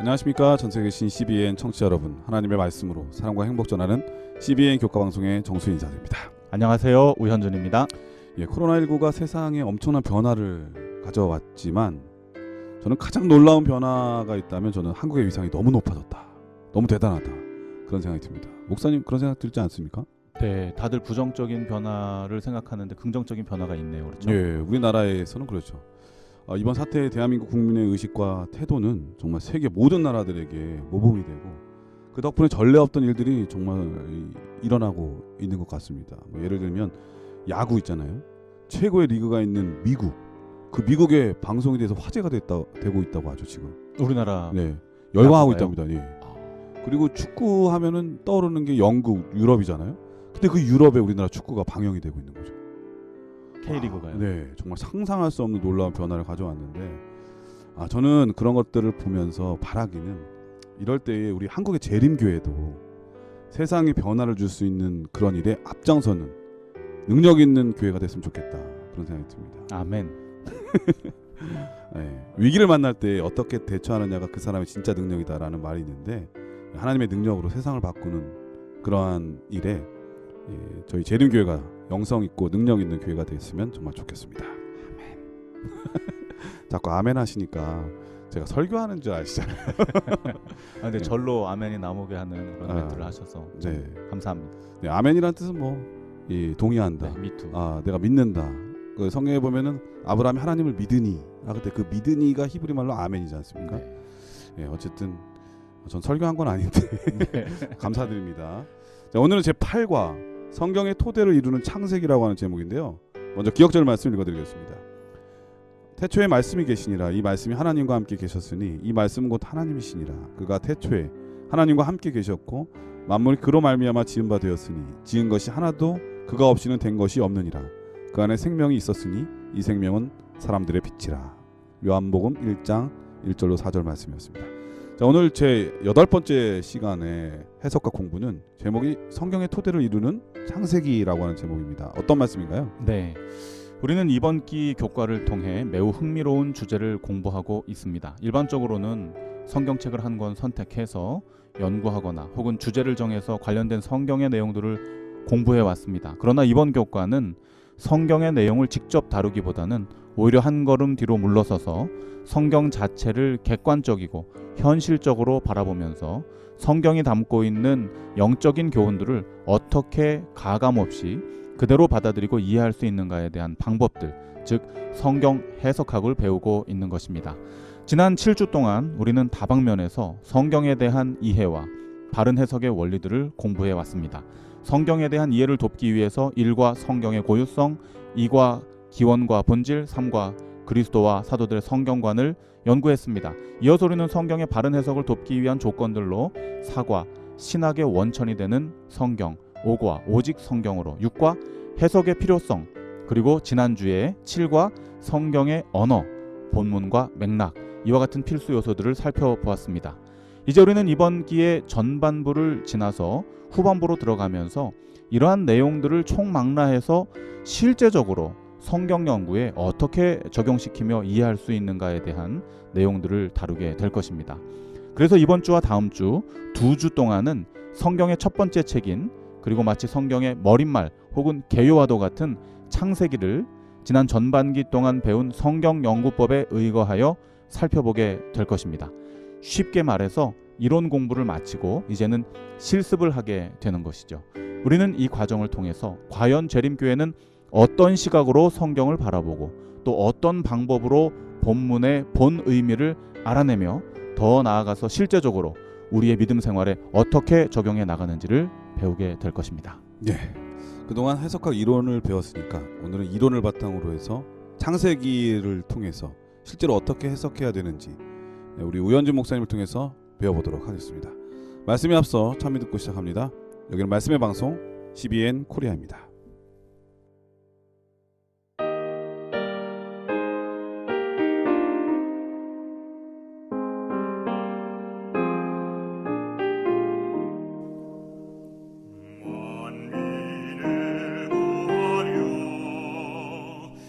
안녕하십니까. 전세계 계신 CBN 청취자 여러분, 하나님의 말씀으로 사랑과 행복 전하는 CBN 교과방송의 정수 인사드립니다. 안녕하세요. 우현준입니다. 코로나19가 세상에 엄청난 변화를 가져왔지만 저는 가장 놀라운 변화가 있다면 저는 한국의 위상이 너무 높아졌다, 너무 대단하다, 그런 생각이 듭니다. 목사님 그런 생각 들지 않습니까? 네, 다들 부정적인 변화를 생각하는데 긍정적인 변화가 있네요. 그렇죠? 예, 우리나라에서는 그렇죠. 이번 사태에 대한민국 국민의 의식과 태도는 정말 세계 모든 나라들에게 모범이 되고 그 덕분에 전례 없던 일들이 정말 일어나고 있는 것 같습니다. 예를 들면 야구 있잖아요. 최고의 리그가 있는 미국, 그 미국의 방송에 대해서 화제가 되고 있다고 하죠 지금. 우리나라 네, 열광하고 야구가요? 있답니다. 예. 그리고 축구 하면은 떠오르는 게 영국, 유럽이잖아요. 근데 그 유럽에 우리나라 축구가 방영이 되고 있는 거죠. K리그가요? 네, 정말 상상할 수 없는 놀라운 변화를 가져왔는데, 저는 그런 것들을 보면서 바라기는 이럴 때에 우리 한국의 재림교회도 세상에 변화를 줄 수 있는 그런 일에 앞장서는 능력 있는 교회가 됐으면 좋겠다, 그런 생각이 듭니다. 아멘. 네, 위기를 만날 때 어떻게 대처하느냐가 그 사람의 진짜 능력이다라는 말이 있는데, 하나님의 능력으로 세상을 바꾸는 그러한 일에 저희 재림교회가 영성 있고 능력 있는 교회가 됐으면 정말 좋겠습니다. 아멘. 자꾸 아멘 하시니까 제가 설교하는 줄 아시잖아요. 근데 절로 아멘이 나오게 하는 그런 멘트를 하셔서 네, 감사합니다. 네, 아멘이라는 뜻은 동의한다. 네, 미투. 내가 믿는다. 그 성경에 보면은 아브라함이 하나님을 믿으니, 그때 그 믿으니가 히브리 말로 아멘이지 않습니까? 네. 어쨌든 전 설교한 건 아닌데 네. 감사드립니다. 자, 오늘은 제 8과 성경의 토대를 이루는 창세기라고 하는 제목인데요. 먼저 기억절 말씀 읽어드리겠습니다. 태초에 말씀이 계시니라. 이 말씀이 하나님과 함께 계셨으니 이 말씀은 곧 하나님이시니라. 그가 태초에 하나님과 함께 계셨고 만물이 그로 말미암아 지은 바 되었으니 지은 것이 하나도 그가 없이는 된 것이 없느니라. 그 안에 생명이 있었으니 이 생명은 사람들의 빛이라. 요한복음 1장 1절로 4절 말씀이었습니다. 자, 오늘 제 8번째 시간의 해석과 공부는 제목이 성경의 토대를 이루는 창세기라고 하는 제목입니다. 어떤 말씀인가요? 네. 우리는 이번 기 교과를 통해 매우 흥미로운 주제를 공부하고 있습니다. 일반적으로는 성경책을 한 권 선택해서 연구하거나 혹은 주제를 정해서 관련된 성경의 내용들을 공부해 왔습니다. 그러나 이번 교과는 성경의 내용을 직접 다루기보다는 오히려 한 걸음 뒤로 물러서서 성경 자체를 객관적이고 현실적으로 바라보면서 성경이 담고 있는 영적인 교훈들을 어떻게 가감없이 그대로 받아들이고 이해할 수 있는가에 대한 방법들, 즉 성경 해석학을 배우고 있는 것입니다. 지난 7주 동안 우리는 다방면에서 성경에 대한 이해와 바른 해석의 원리들을 공부해 왔습니다. 성경에 대한 이해를 돕기 위해서 1과 성경의 고유성, 2과 기원과 본질, 3과 그리스도와 사도들의 성경관을 연구했습니다. 이어서 우리는 성경의 바른 해석을 돕기 위한 조건들로 4과 신학의 원천이 되는 성경, 5과 오직 성경으로, 6과 해석의 필요성, 그리고 지난주에 7과 성경의 언어, 본문과 맥락, 이와 같은 필수 요소들을 살펴보았습니다. 이제 우리는 이번 기의 전반부를 지나서 후반부로 들어가면서 이러한 내용들을 총망라해서 실제적으로 성경 연구에 어떻게 적용시키며 이해할 수 있는가에 대한 내용들을 다루게 될 것입니다. 그래서 이번 주와 다음 주 2주 동안은 성경의 첫 번째 책인, 그리고 마치 성경의 머릿말 혹은 개요와도 같은 창세기를 지난 전반기 동안 배운 성경 연구법에 의거하여 살펴보게 될 것입니다. 쉽게 말해서 이론 공부를 마치고 이제는 실습을 하게 되는 것이죠. 우리는 이 과정을 통해서 과연 재림교회는 어떤 시각으로 성경을 바라보고 또 어떤 방법으로 본문의 본 의미를 알아내며 더 나아가서 실제적으로 우리의 믿음 생활에 어떻게 적용해 나가는지를 배우게 될 것입니다. 네. 그동안 해석학 이론을 배웠으니까 오늘은 이론을 바탕으로 해서 창세기를 통해서 실제로 어떻게 해석해야 되는지 우리 우현준 목사님을 통해서 배워보도록 하겠습니다. 말씀에 앞서 찬미 듣고 시작합니다. 여기는 말씀의 방송 CBN 코리아입니다.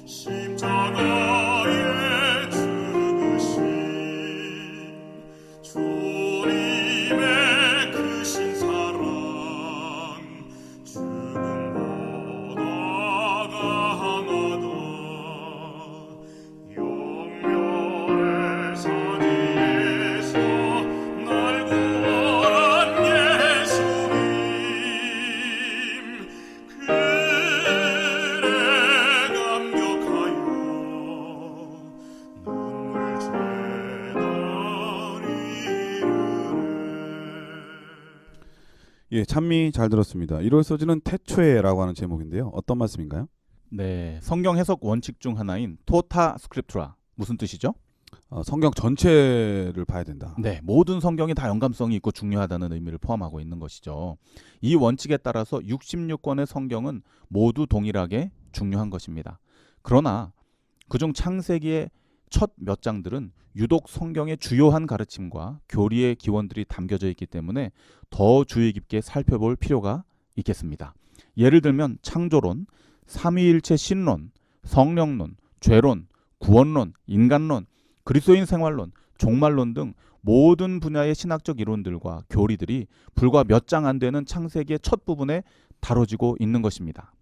십자가에 죽으신 주 예, 찬미 잘 들었습니다. 1월 소지는 태초에라고 하는 제목인데요. 어떤 말씀인가요? 네, 성경 해석 원칙 중 하나인 토타 스크립투라 무슨 뜻이죠? 성경 전체를 봐야 된다. 네, 모든 성경이 다 연관성이 있고 중요하다는 의미를 포함하고 있는 것이죠. 이 원칙에 따라서 66권의 성경은 모두 동일하게 중요한 것입니다. 그러나 그중 창세기의 첫 몇 장들은 유독 성경의 주요한 가르침과 교리의 기원들이 담겨져 있기 때문에 더 주의 깊게 살펴볼 필요가 있겠습니다. 예를 들면 창조론, 삼위일체 신론, 성령론, 죄론, 구원론, 인간론, 그리스도인 생활론, 종말론 등 모든 분야의 신학적 이론들과 교리들이 불과 몇 장 안 되는 창세기의 첫 부분에 다뤄지고 있는 것입니다.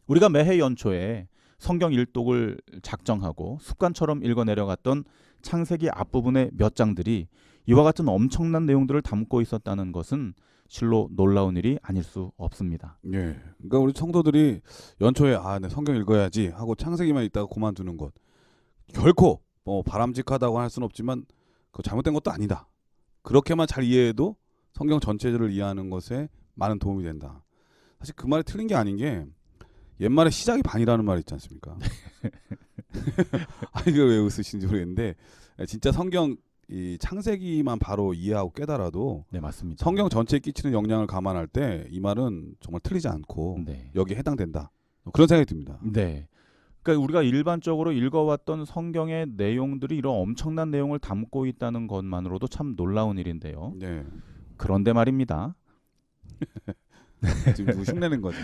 우리가 매해 연초에 성경 일독을 작정하고 습관처럼 읽어 내려갔던 창세기 앞부분의 몇 장들이 이와 같은 엄청난 내용들을 담고 있었다는 것은 실로 놀라운 일이 아닐 수 없습니다. 예. 그러니까 우리 성도들이 연초에 네, 성경 읽어야지 하고 창세기만 읽다가 그만두는 것. 결코 바람직하다고 할 수는 없지만 그 잘못된 것도 아니다. 그렇게만 잘 이해해도 성경 전체를 이해하는 것에 많은 도움이 된다. 사실 그 말이 틀린 게 아닌 게 옛말에 시작이 반이라는 말이 있지 않습니까? 이걸 왜 웃으시는지 모르겠는데 진짜 성경 이 창세기만 바로 이해하고 깨달아도 네, 맞습니다. 성경 전체에 끼치는 영향을 감안할 때 이 말은 정말 틀리지 않고 네. 여기에 해당된다. 그런 생각이 듭니다. 네. 그러니까 우리가 일반적으로 읽어왔던 성경의 내용들이 이런 엄청난 내용을 담고 있다는 것만으로도 참 놀라운 일인데요. 네. 그런데 말입니다. 지금 누구 흉내낸 거죠?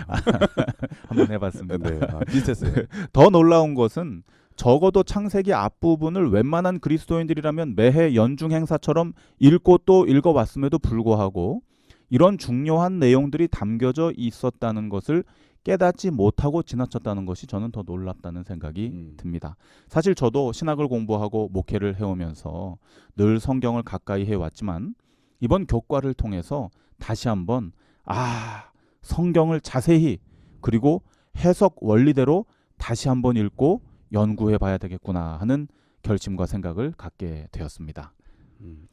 한번 해봤습니다. 네. 비슷했어요. 더 놀라운 것은 적어도 창세기 앞부분을 웬만한 그리스도인들이라면 매해 연중 행사처럼 읽고 또 읽어왔음에도 불구하고 이런 중요한 내용들이 담겨져 있었다는 것을 깨닫지 못하고 지나쳤다는 것이 저는 더 놀랍다는 생각이 듭니다. 사실 저도 신학을 공부하고 목회를 해오면서 늘 성경을 가까이 해왔지만 이번 교과를 통해서 다시 한번 성경을 자세히 그리고 해석 원리대로 다시 한번 읽고 연구해 봐야 되겠구나 하는 결심과 생각을 갖게 되었습니다.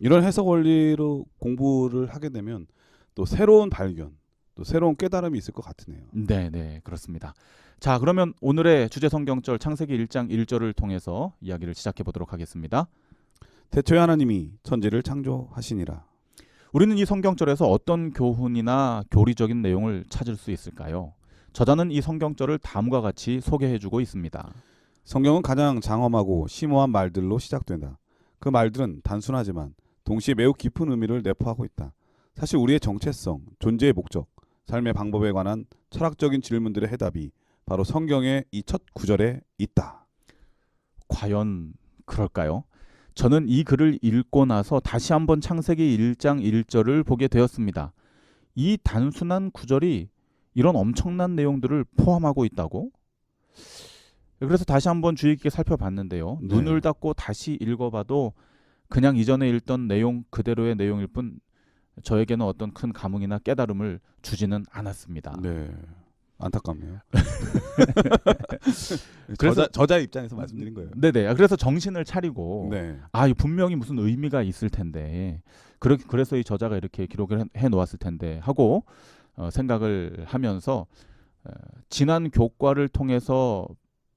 이런 해석 원리로 공부를 하게 되면 또 새로운 발견, 또 새로운 깨달음이 있을 것 같으네요. 네, 그렇습니다. 자, 그러면 오늘의 주제 성경절 창세기 1장 1절을 통해서 이야기를 시작해 보도록 하겠습니다. 태초에 하나님이 천지를 창조하시니라. 우리는 이 성경절에서 어떤 교훈이나 교리적인 내용을 찾을 수 있을까요? 저자는 이 성경절을 다음과 같이 소개해 주고 있습니다. 성경은 가장 장엄하고 심오한 말들로 시작된다. 그 말들은 단순하지만 동시에 매우 깊은 의미를 내포하고 있다. 사실 우리의 정체성, 존재의 목적, 삶의 방법에 관한 철학적인 질문들의 해답이 바로 성경의 이 첫 구절에 있다. 과연 그럴까요? 저는 이 글을 읽고 나서 다시 한번 창세기 1장 1절을 보게 되었습니다. 이 단순한 구절이 이런 엄청난 내용들을 포함하고 있다고? 그래서 다시 한번 주의 깊게 살펴봤는데요. 네. 눈을 닫고 다시 읽어봐도 그냥 이전에 읽던 내용 그대로의 내용일 뿐 저에게는 어떤 큰 감흥이나 깨달음을 주지는 않았습니다. 네. 안타깝네요. 그래서 저자 입장에서 말씀드린 거예요. 네네. 그래서 정신을 차리고 네. 이 분명히 무슨 의미가 있을 텐데 그래서 이 저자가 이렇게 기록을 해 놓았을 텐데 하고 생각을 하면서 지난 교과를 통해서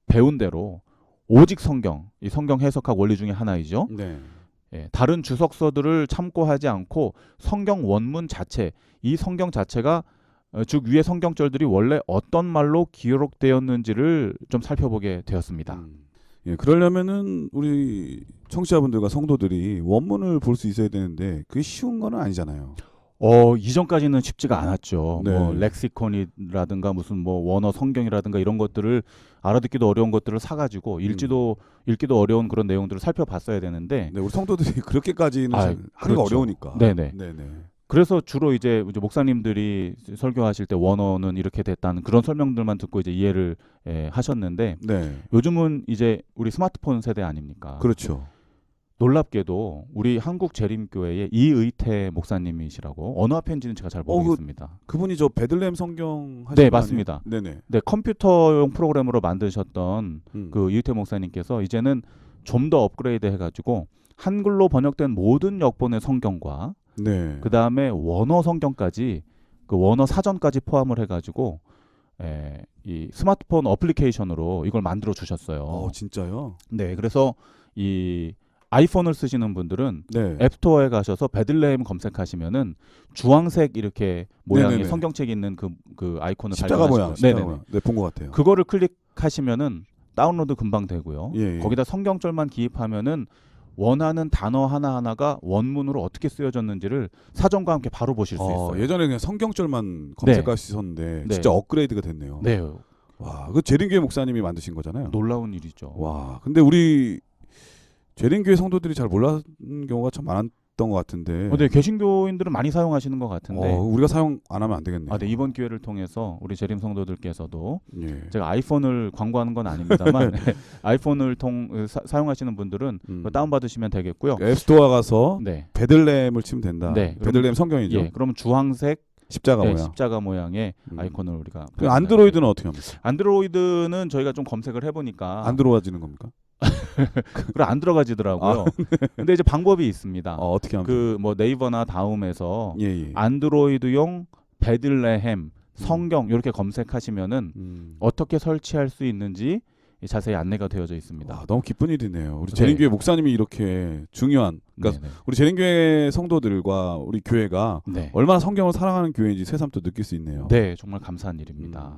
배운 대로 오직 성경, 이 성경 해석학 원리 중에 하나이죠. 네. 다른 주석서들을 참고하지 않고 성경 원문 자체, 이 성경 자체가 즉 위의 성경절들이 원래 어떤 말로 기록되었는지를 좀 살펴보게 되었습니다. 그러려면은 우리 청취자분들과 성도들이 원문을 볼 수 있어야 되는데 그게 쉬운 건 아니잖아요. 이전까지는 쉽지가 않았죠. 네. 뭐 렉시콘이라든가 무슨 뭐 원어 성경이라든가 이런 것들을 알아듣기도 어려운 것들을 사가지고 읽기도 어려운 그런 내용들을 살펴봤어야 되는데, 네, 우리 성도들이 그렇게까지는 하기가 그렇죠. 어려우니까. 네네. 네네. 그래서 주로 이제 목사님들이 설교하실 때 원어는 이렇게 됐다는 그런 설명들만 듣고 이제 이해를 하셨는데, 네. 요즘은 이제 우리 스마트폰 세대 아닙니까? 그렇죠. 놀랍게도 우리 한국 재림교회의 이의태 목사님이시라고 언어 편지는 제가 잘 모르겠습니다. 그분이 저 베들레헴 성경 하신 네, 거 맞습니다. 아니에요? 네네. 네, 컴퓨터용 프로그램으로 만드셨던 그 이의태 목사님께서 이제는 좀 더 업그레이드 해가지고 한글로 번역된 모든 역본의 성경과 네. 그 다음에 원어 성경까지 그 원어 사전까지 포함을 해가지고 이 스마트폰 어플리케이션으로 이걸 만들어 주셨어요. 진짜요? 네, 그래서 이 아이폰을 쓰시는 분들은 네. 앱스토어에 가셔서 베들레헴 검색하시면은 주황색 이렇게 모양의 네네네. 성경책이 있는 그 아이콘을 십자가 발견하시고요. 모양. 십자가 네네네. 모양. 네, 본 것 같아요. 그거를 클릭하시면은 다운로드 금방 되고요. 예. 거기다 성경절만 기입하면은 원하는 단어 하나하나가 원문으로 어떻게 쓰여졌는지를 사전과 함께 바로 보실 수 있어요. 예전에 그냥 성경절만 검색할 수 있었는데 네. 진짜 업그레이드가 됐네요. 네, 와, 그 재림교회 목사님이 만드신 거잖아요. 놀라운 일이죠. 와, 근데 우리 재림교회 성도들이 잘 몰랐는 경우가 참 많았던 것 같은데. 네, 개신교인들은 많이 사용하시는 것 같은데. 우리가 사용 안 하면 안 되겠네요. 네, 이번 기회를 통해서 우리 재림 성도들께서도 예. 제가 아이폰을 광고하는 건 아닙니다만 아이폰을 사용하시는 분들은 그거 다운받으시면 되겠고요. 앱스토어 가서 네. 베들레헴을 치면 된다. 네, 베들레헴 성경이죠. 예, 그러면 주황색 십자가 모양. 십자가 모양의 아이콘을 우리가 그 안드로이드는 어떻게 합니까? 안드로이드는 저희가 좀 검색을 해보니까 안 들어와지는 겁니까? 그래 안 들어가지더라고요. 근데 이제 방법이 있습니다. 어떻게 합니까? 그 뭐 네이버나 다음에서 예. 안드로이드용 베들레헴 성경 이렇게 검색하시면은 어떻게 설치할 수 있는지 자세히 안내가 되어져 있습니다. 와, 너무 기쁜 일이네요. 우리 네. 재림교회 목사님이 이렇게 중요한, 그러니까 네네. 우리 재림교회 성도들과 우리 교회가 네. 얼마나 성경을 사랑하는 교회인지 새삼 또 느낄 수 있네요. 네, 정말 감사한 일입니다.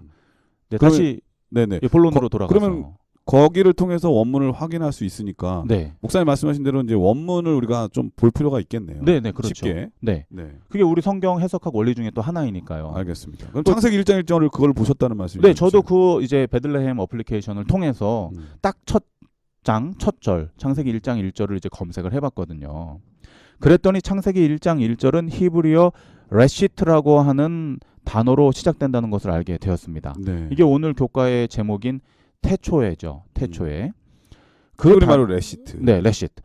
네, 그러면- 다시 네네. 본론으로 돌아가서. 그러면 거기를 통해서 원문을 확인할 수 있으니까 네, 목사님 말씀하신 대로 이제 원문을 우리가 좀 볼 필요가 있겠네요. 네, 네, 그렇죠. 쉽게. 네, 네. 그게 우리 성경 해석학 원리 중에 또 하나이니까요. 알겠습니다. 그럼 창세기 1장 1절을 그걸 보셨다는 말씀이죠? 네, 저도 그 이제 베들레헴 어플리케이션을 통해서 딱 첫 장, 첫 절, 창세기 1장 1절을 이제 검색을 해봤거든요. 그랬더니 창세기 1장 1절은 히브리어 레시트라고 하는 단어로 시작된다는 것을 알게 되었습니다. 네. 이게 오늘 교과의 제목인 태초에죠. 태초에. 그 말로 레시트. 네, 레시트.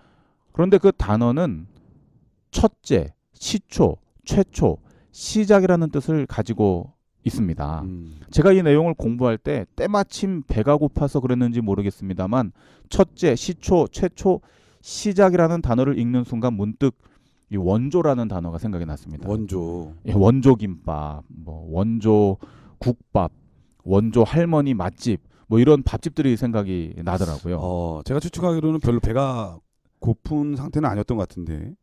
그런데 그 단어는 첫째, 시초, 최초, 시작이라는 뜻을 가지고 있습니다. 제가 이 내용을 공부할 때 때마침 배가 고파서 그랬는지 모르겠습니다만 첫째, 시초, 최초, 시작이라는 단어를 읽는 순간 문득 이 원조라는 단어가 생각이 났습니다. 원조. 예, 원조 김밥, 뭐 원조 국밥, 원조 할머니 맛집, 뭐 이런 밥집들이 생각이 나더라고요. 제가 추측하기로는 별로 배가 고픈 상태는 아니었던 것 같은데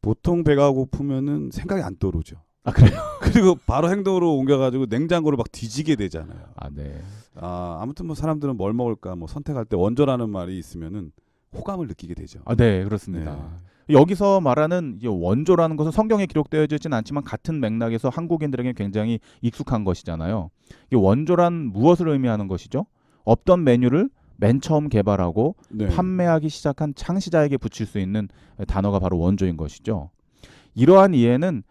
보통 배가 고프면은 생각이 안 떠오르죠. 아, 그래요? 그리고 바로 행동으로 옮겨가지고 냉장고를 막 뒤지게 되잖아요. 아, 네. 아무튼 뭐 사람들은 뭘 먹을까 뭐 선택할 때 원조라는 말이 있으면은 호감을 느끼게 되죠. 아, 네, 그렇습니다. 네. 여기서 말하는 이 원조라는 것은 성경에 기록되어지진 않지만 같은 맥락에서 한국인들에게 굉장히 익숙한 것이잖아요. 이 원조란 무엇을 의미하는 것이죠? 없던 메뉴를 맨 처음 개발하고 네. 판매하기 시작한 창시자에게 붙일 수 있는 단어가 바로 원조인 것이죠. 이러한 이해는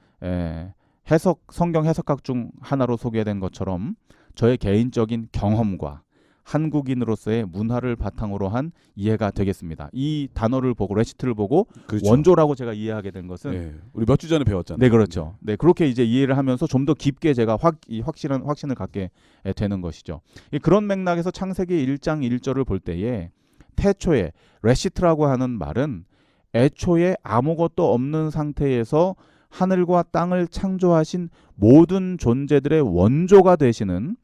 성경 해석학 중 하나로 소개된 것처럼 저의 개인적인 경험과 한국인으로서의 문화를 바탕으로 한 이해가 되겠습니다. 이 단어를 보고 레시트를 보고 그렇죠. 원조라고 제가 이해하게 된 것은 네. 우리 몇 주 전에 배웠잖아요. 네, 그렇죠. 네, 그렇게 이제 이해를 하면서 좀 더 깊게 제가 확신을 갖게 되는 것이죠. 그런 맥락에서 창세기 1장 1절을 볼 때에 태초에 레시트라고 하는 말은 애초에 아무것도 없는 상태에서 하늘과 땅을 창조하신 모든 존재들의 원조가 되시는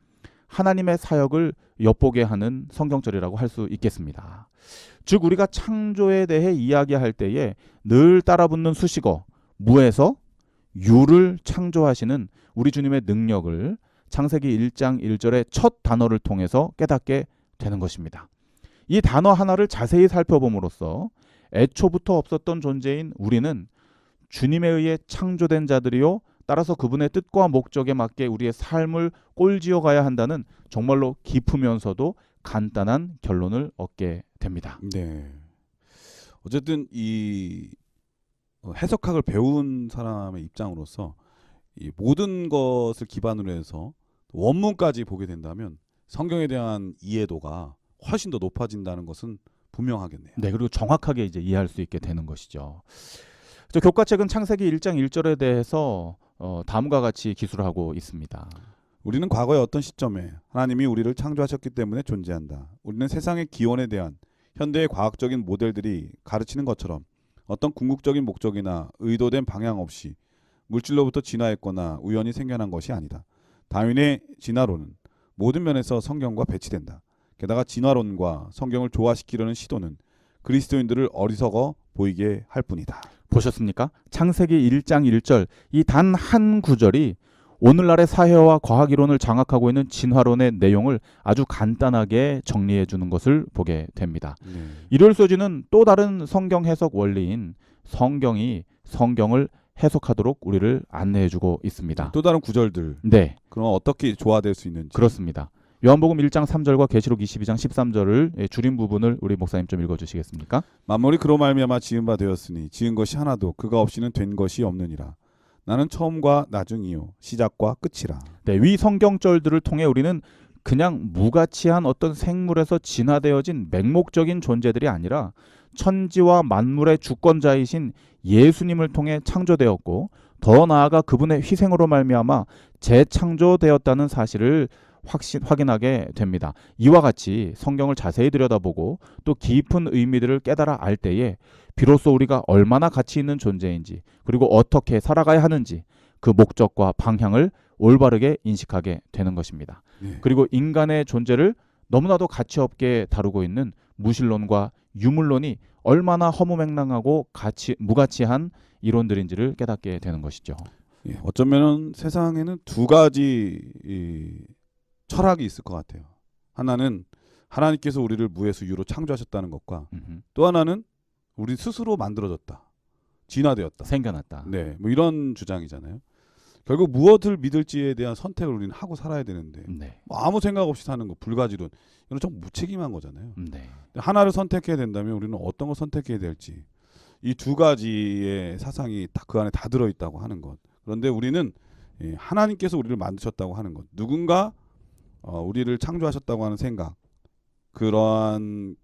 하나님의 사역을 엿보게 하는 성경절이라고 할 수 있겠습니다. 즉 우리가 창조에 대해 이야기할 때에 늘 따라붙는 수식어 무에서 유를 창조하시는 우리 주님의 능력을 창세기 1장 1절의 첫 단어를 통해서 깨닫게 되는 것입니다. 이 단어 하나를 자세히 살펴봄으로써 애초부터 없었던 존재인 우리는 주님에 의해 창조된 자들이요 따라서 그분의 뜻과 목적에 맞게 우리의 삶을 꼴지어 가야 한다는 정말로 깊으면서도 간단한 결론을 얻게 됩니다. 네. 어쨌든 이 해석학을 배운 사람의 입장으로서 이 모든 것을 기반으로 해서 원문까지 보게 된다면 성경에 대한 이해도가 훨씬 더 높아진다는 것은 분명하겠네요. 네, 그리고 정확하게 이제 이해할 수 있게 되는 것이죠. 저 교과책은 창세기 1장 1절에 대해서 다음과 같이 기술을 하고 있습니다. 우리는 과거의 어떤 시점에 하나님이 우리를 창조하셨기 때문에 존재한다. 우리는 세상의 기원에 대한 현대의 과학적인 모델들이 가르치는 것처럼 어떤 궁극적인 목적이나 의도된 방향 없이 물질로부터 진화했거나 우연히 생겨난 것이 아니다. 다윈의 진화론은 모든 면에서 성경과 배치된다. 게다가 진화론과 성경을 조화시키려는 시도는 그리스도인들을 어리석어 보이게 할 뿐이다. 보셨습니까? 창세기 1장 1절 이 단 한 구절이 오늘날의 사회와 과학 이론을 장악하고 있는 진화론의 내용을 아주 간단하게 정리해 주는 것을 보게 됩니다. 일요일 소지는 또 다른 성경 해석 원리인 성경이 성경을 해석하도록 우리를 안내해 주고 있습니다. 또 다른 구절들. 네. 그럼 어떻게 조화될 수 있는지. 그렇습니다. 요한복음 1장 3절과 계시록 22장 13절을 줄인 부분을 우리 목사님 좀 읽어 주시겠습니까? 만물이 그로 말미암아 지은 바 되었으니 지은 것이 하나도 그가 없이는 된 것이 없느니라. 나는 처음과 나중이요 시작과 끝이라. 네, 위 성경절들을 통해 우리는 그냥 무가치한 어떤 생물에서 진화되어진 맹목적인 존재들이 아니라 천지와 만물의 주권자이신 예수님을 통해 창조되었고 더 나아가 그분의 희생으로 말미암아 재창조되었다는 사실을 확인하게 됩니다. 이와 같이 성경을 자세히 들여다보고 또 깊은 의미들을 깨달아 알 때에 비로소 우리가 얼마나 가치 있는 존재인지 그리고 어떻게 살아가야 하는지 그 목적과 방향을 올바르게 인식하게 되는 것입니다. 그리고 인간의 존재를 너무나도 가치 없게 다루고 있는 무신론과 유물론이 얼마나 허무맹랑하고 무가치한 이론들인지를 깨닫게 되는 것이죠. 어쩌면 세상에는 두 가지 철학이 있을 것 같아요. 하나는 하나님께서 우리를 무에서 유로 창조하셨다는 것과 또 하나는 우리 스스로 만들어졌다. 진화되었다. 생겨났다. 네, 뭐 이런 주장이잖아요. 결국 무엇을 믿을지에 대한 선택을 우리는 하고 살아야 되는데 네. 뭐 아무 생각 없이 사는 거 불가지론 이건 좀 무책임한 거잖아요. 네. 하나를 선택해야 된다면 우리는 어떤 걸 선택해야 될지 이 두 가지의 사상이 그 안에 다 들어있다고 하는 것. 그런데 우리는 하나님께서 우리를 만드셨다고 하는 것, 누군가 우리를 창조하셨다고 하는 생각, 그러한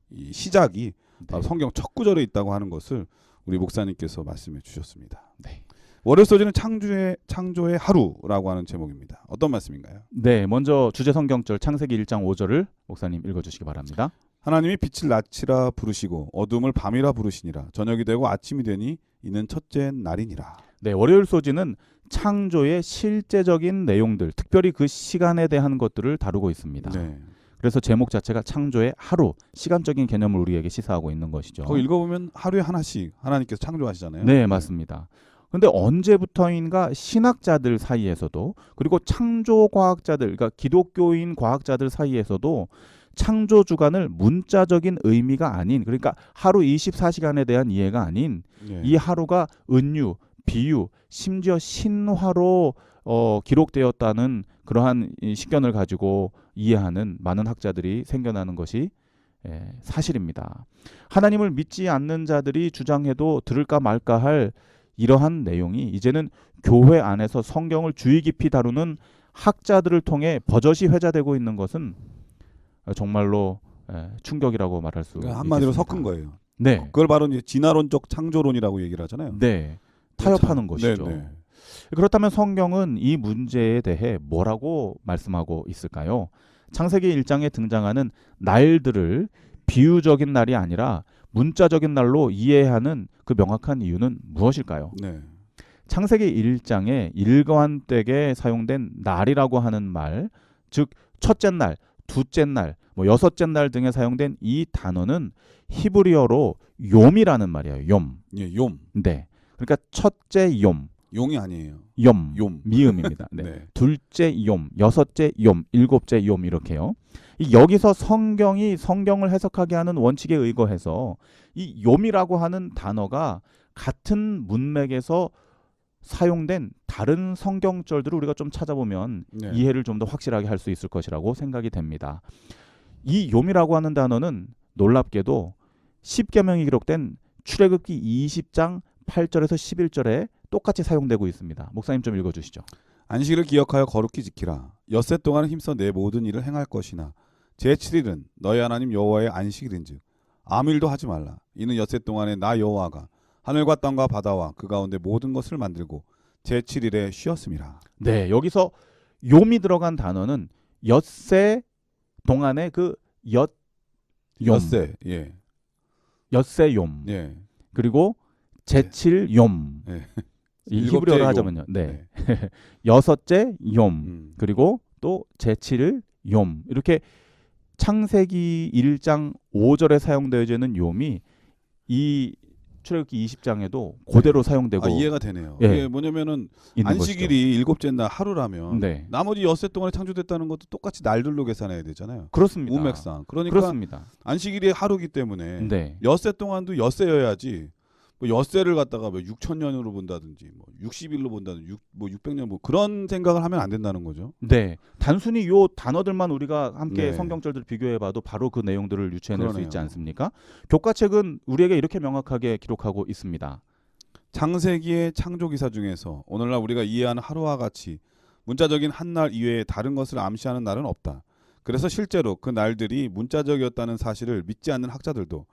이 시작이 바로 성경 첫 구절에 있다고 하는 것을 우리 목사님께서 말씀해 주셨습니다. 네. 월요일 소지는 창조의 하루라고 하는 제목입니다. 어떤 말씀인가요? 네, 먼저 주제 성경절 창세기 1장 5절을 목사님 읽어주시기 바랍니다. 하나님이 빛을 낮이라 부르시고 어둠을 밤이라 부르시니라. 저녁이 되고 아침이 되니 이는 첫째 날이니라. 네, 월요일 소지는 창조의 실제적인 내용들, 특별히 그 시간에 대한 것들을 다루고 있습니다. 네. 그래서 제목 자체가 창조의 하루, 시간적인 개념을 우리에게 시사하고 있는 것이죠. 거기 읽어보면 하루에 하나씩 하나님께서 창조하시잖아요. 네, 맞습니다. 근데 언제부터인가 신학자들 사이에서도 그리고 창조과학자들, 그러니까 기독교인 과학자들 사이에서도 창조 주간을 문자적인 의미가 아닌, 그러니까 하루 24시간에 대한 이해가 아닌 네. 이 하루가 은유, 비유, 심지어 신화로 기록되었다는 그러한 식견을 가지고 이해하는 많은 학자들이 생겨나는 것이 사실입니다. 하나님을 믿지 않는 자들이 주장해도 들을까 말까 할 이러한 내용이 이제는 교회 안에서 성경을 주의 깊이 다루는 학자들을 통해 버젓이 회자되고 있는 것은 정말로 충격이라고 말할 수 있습니다. 한마디로 섞은 거예요. 네. 그걸 바로 이제 진화론적 창조론이라고 얘기를 하잖아요. 네. 타협하는 것이죠. 네. 그렇다면 성경은 이 문제에 대해 뭐라고 말씀하고 있을까요? 창세기 1장에 등장하는 날들을 비유적인 날이 아니라 문자적인 날로 이해하는 그 명확한 이유는 무엇일까요? 네. 창세기 1장에 일관되게 사용된 날이라고 하는 말, 즉 첫째 날, 둘째 날, 여섯째 날 등에 사용된 이 단어는 히브리어로 욤이라는 말이에요. 욤. 예, 욤. 네. 그러니까 첫째 욤. 용이 아니에요. 욤. 욤. 미음입니다. 네. 네. 둘째 욤, 여섯째 욤, 일곱째 욤 이렇게요. 여기서 성경이 성경을 해석하게 하는 원칙에 의거해서 이 욤이라고 하는 단어가 같은 문맥에서 사용된 다른 성경절들을 우리가 좀 찾아보면 네. 이해를 좀 더 확실하게 할 수 있을 것이라고 생각이 됩니다. 이 욤이라고 하는 단어는 놀랍게도 10계명이 기록된 출애굽기 20장 8절에서 11절에 똑같이 사용되고 있습니다. 목사님 좀 읽어주시죠. 안식일을 기억하여 거룩히 지키라. 엿새 동안은 힘써 내 모든 일을 행할 것이나 제7일은 너희 하나님 여호와의 안식일인즉 아무 일도 하지 말라. 이는 엿새 동안에 나 여호와가 하늘과 땅과 바다와 그 가운데 모든 것을 만들고 제7일에 쉬었음이라. 네, 여기서 욤이 들어간 단어는 엿새 동안의 그 엿새. 예. 엿새 욤. 예. 그리고 제7 욤. 예. 이 일곱째 히브리어로 욤. 하자면요. 네. 여섯째 욤. 음. 그리고 또 제7일 욤. 이렇게 창세기 1장 5절에 사용되어지는 욤이 이 출애굽기 20장에도 그대로 사용되고 이해가 되네요. 예. 이게 뭐냐면은 있는 안식일이 일곱째 날 하루라면 것이죠. 네. 나머지 엿새 동안에 창조됐다는 것도 똑같이 날들로 계산해야 되잖아요. 그렇습니다. 우맥상. 그러니까 그렇습니다. 안식일이 하루기 때문에 네. 엿새 동안도 엿새여야지. 뭐 엿새를 갖다가 뭐 6,000년으로 본다든지 뭐 60일로 본다든지 600년 뭐 그런 생각을 하면 안 된다는 거죠. 네. 단순히 요 단어들만 우리가 함께 네. 성경절들 비교해 봐도 바로 그 내용들을 유추해낼 수 그러네요. 있지 않습니까? 교과책은 우리에게 이렇게 명확하게 기록하고 있습니다. 창세기의 창조 기사 중에서 오늘날 우리가 이해하는 하루와 같이 문자적인 한 날 이외에 다른 것을 암시하는 날은 없다. 그래서 실제로 그 날들이 문자적이었다는 사실을 믿지 않는 학자들도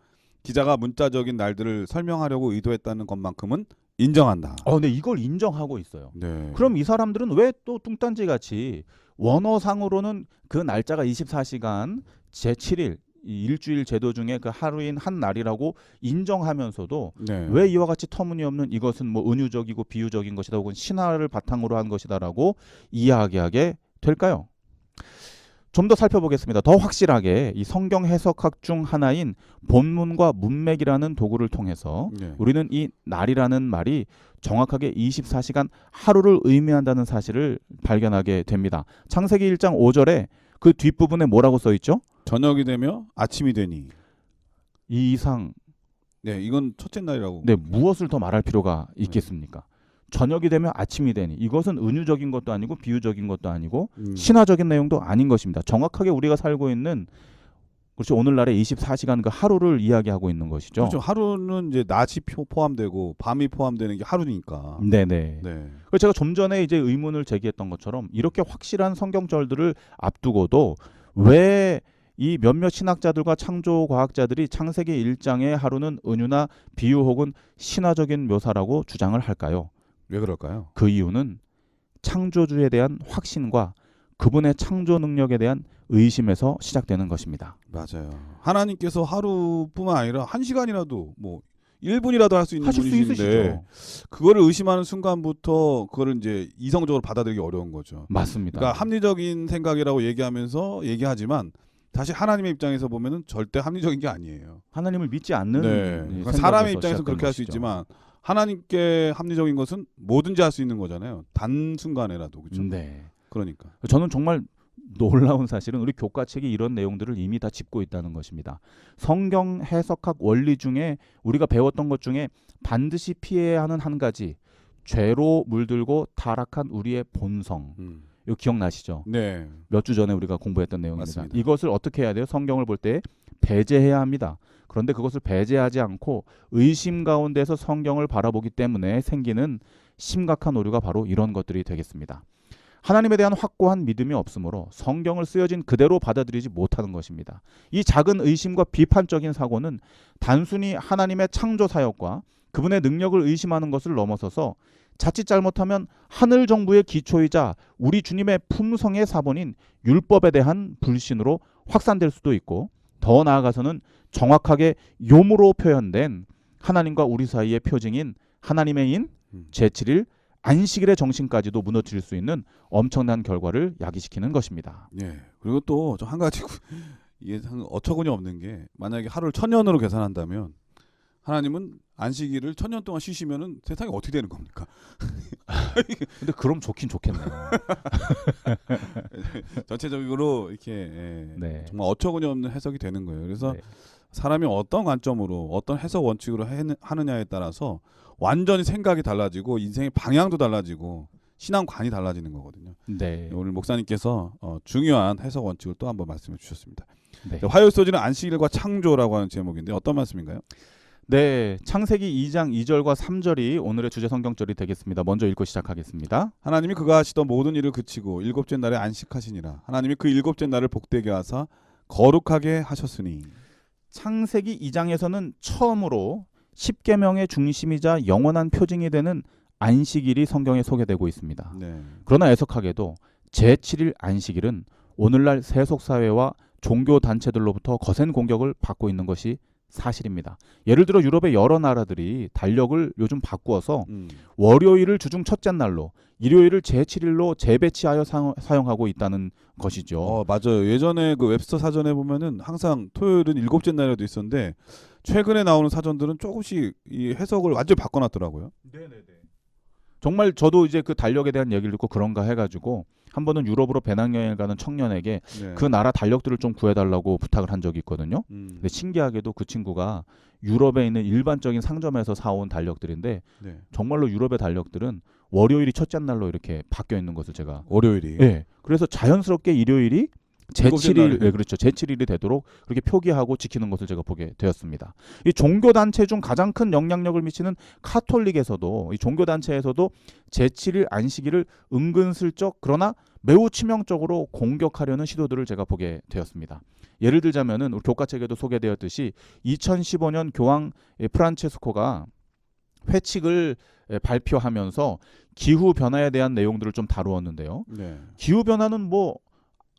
기자가 문자적인 날들을 설명하려고 의도했다는 것만큼은 인정한다. 네, 이걸 인정하고 있어요. 네. 그럼 이 사람들은 왜 또 뚱딴지 같이 원어상으로는 그 날짜가 24시간 제7일 이 일주일 제도 중에 그 하루인 한 날이라고 인정하면서도 네. 왜 이와 같이 터무니없는 이것은 뭐 은유적이고 비유적인 것이다 혹은 신화를 바탕으로 한 것이다라고 이야기하게 될까요? 좀 더 살펴보겠습니다. 더 확실하게 이 성경 해석학 중 하나인 본문과 문맥이라는 도구를 통해서 네. 우리는 이 날이라는 말이 정확하게 24시간 하루를 의미한다는 사실을 발견하게 됩니다. 창세기 1장 5절에 그 뒷부분에 뭐라고 써 있죠? 저녁이 되며 아침이 되니. 이 이상 네, 이건 첫째 날이라고. 네, 무엇을 더 말할 필요가 있겠습니까? 저녁이 되면 아침이 되니 이것은 은유적인 것도 아니고 비유적인 것도 아니고 신화적인 내용도 아닌 것입니다. 정확하게 우리가 살고 있는 그렇죠. 오늘날의 24시간 그 하루를 이야기하고 있는 것이죠. 그렇죠. 하루는 이제 낮이 포함되고 밤이 포함되는 게 하루니까. 네네. 네. 그래서 제가 좀 전에 이제 의문을 제기했던 것처럼 이렇게 확실한 성경절들을 앞두고도 왜 이 몇몇 신학자들과 창조 과학자들이 창세기 1장의 하루는 은유나 비유 혹은 신화적인 묘사라고 주장을 할까요? 왜 그럴까요? 그 이유는 창조주에 대한 확신과 그분의 창조 능력에 대한 의심에서 시작되는 것입니다. 맞아요. 하나님께서 하루뿐만 아니라 1시간이라도 뭐 1분이라도 할 수 있는 하실 수 분이신데 있으시죠. 그거를 의심하는 순간부터 그거를 이제 이성적으로 받아들이기 어려운 거죠. 맞습니다. 그러니까 합리적인 생각이라고 얘기하지만 사실 하나님의 입장에서 보면은 절대 합리적인 게 아니에요. 하나님을 믿지 않는 네. 생각에서 그러니까 사람의 입장에서 시작된 그렇게 할 수 것이죠. 있지만 하나님께 합리적인 것은 뭐든지 할 수 있는 거잖아요. 단 순간에라도 그렇죠. 네. 그러니까. 저는 정말 놀라운 사실은 우리 교과책이 이런 내용들을 이미 다 짚고 있다는 것입니다. 성경 해석학 원리 중에 우리가 배웠던 것 중에 반드시 피해야 하는 한 가지, 죄로 물들고 타락한 우리의 본성. 이거 기억나시죠? 네. 몇 주 전에 우리가 공부했던 내용입니다. 맞습니다. 이것을 어떻게 해야 돼요? 성경을 볼 때 배제해야 합니다. 그런데 그것을 배제하지 않고 의심 가운데서 성경을 바라보기 때문에 생기는 심각한 오류가 바로 이런 것들이 되겠습니다. 하나님에 대한 확고한 믿음이 없으므로 성경을 쓰여진 그대로 받아들이지 못하는 것입니다. 이 작은 의심과 비판적인 사고는 단순히 하나님의 창조 사역과 그분의 능력을 의심하는 것을 넘어서서 자칫 잘못하면 하늘 정부의 기초이자 우리 주님의 품성의 사본인 율법에 대한 불신으로 확산될 수도 있고 더 나아가서는 정확하게 욤으로 표현된 하나님과 우리 사이의 표징인 하나님의 인 제7일 안식일의 정신까지도 무너뜨릴 수 있는 엄청난 결과를 야기시키는 것입니다. 예. 그리고 또 한 가지 이게 어처구니 없는 게 만약에 하루를 1000년으로 계산한다면 하나님은 안식일을 1000년 동안 쉬시면은 세상이 어떻게 되는 겁니까? 근데 그럼 좋긴 좋겠네요. 전체적으로 이렇게 네. 정말 어처구니 없는 해석이 되는 거예요. 그래서 네. 사람이 어떤 관점으로 어떤 해석 원칙으로 하느냐에 따라서 완전히 생각이 달라지고 인생의 방향도 달라지고 신앙관이 달라지는 거거든요. 네. 오늘 목사님께서 중요한 해석 원칙을 또 한번 말씀해 주셨습니다. 네. 화요일 소지는 안식일과 창조라고 하는 제목인데 어떤 말씀인가요? 네, 창세기 2장 2절과 3절이 오늘의 주제 성경절이 되겠습니다. 먼저 읽고 시작하겠습니다. 하나님이 그가 하시던 모든 일을 그치고 일곱째 날에 안식하시니라. 하나님이 그 일곱째 날을 복되게 하사 거룩하게 하셨으니. 창세기 2장에서는 처음으로 십계명의 중심이자 영원한 표징이 되는 안식일이 성경에 소개되고 있습니다. 네. 그러나 애석하게도 제7일 안식일은 오늘날 세속사회와 종교 단체들로부터 거센 공격을 받고 있는 것이 사실입니다. 예를 들어 유럽의 여러 나라들이 달력을 요즘 바꾸어서 음. 월요일을 주중 첫째 날로, 일요일을 제7일로 재배치하여 사용하고 있다는 것이죠. 맞아요. 예전에 그 웹스터 사전에 보면은 항상 토요일은 일곱째 날에도 있었는데 최근에 나오는 사전들은 조금씩 이 해석을 완전히 바꿔놨더라고요. 정말 저도 이제 그 달력에 대한 얘기를 듣고 그런가 해가지고 한 번은 유럽으로 배낭여행을 가는 청년에게 네. 그 나라 달력들을 좀 구해달라고 부탁을 한 적이 있거든요. 근데 신기하게도 그 친구가 유럽에 있는 일반적인 상점에서 사온 달력들인데 네. 정말로 유럽의 달력들은 월요일이 첫째 날로 이렇게 바뀌어 있는 것을 제가 월요일이. 예. 그래서 자연스럽게 일요일이 일곱째 제7일, 날이네. 예, 그렇죠. 제7일이 되도록 그렇게 표기하고 지키는 것을 제가 보게 되었습니다. 이 종교 단체 중 가장 큰 영향력을 미치는 카톨릭에서도, 이 종교 단체에서도 제7일 안식일을 은근슬쩍 그러나 매우 치명적으로 공격하려는 시도들을 제가 보게 되었습니다. 예를 들자면은 우리 교과책에도 소개되었듯이 2015년 교황 프란체스코가 회칙을 발표하면서 기후 변화에 대한 내용들을 좀 다루었는데요. 네. 기후 변화는 뭐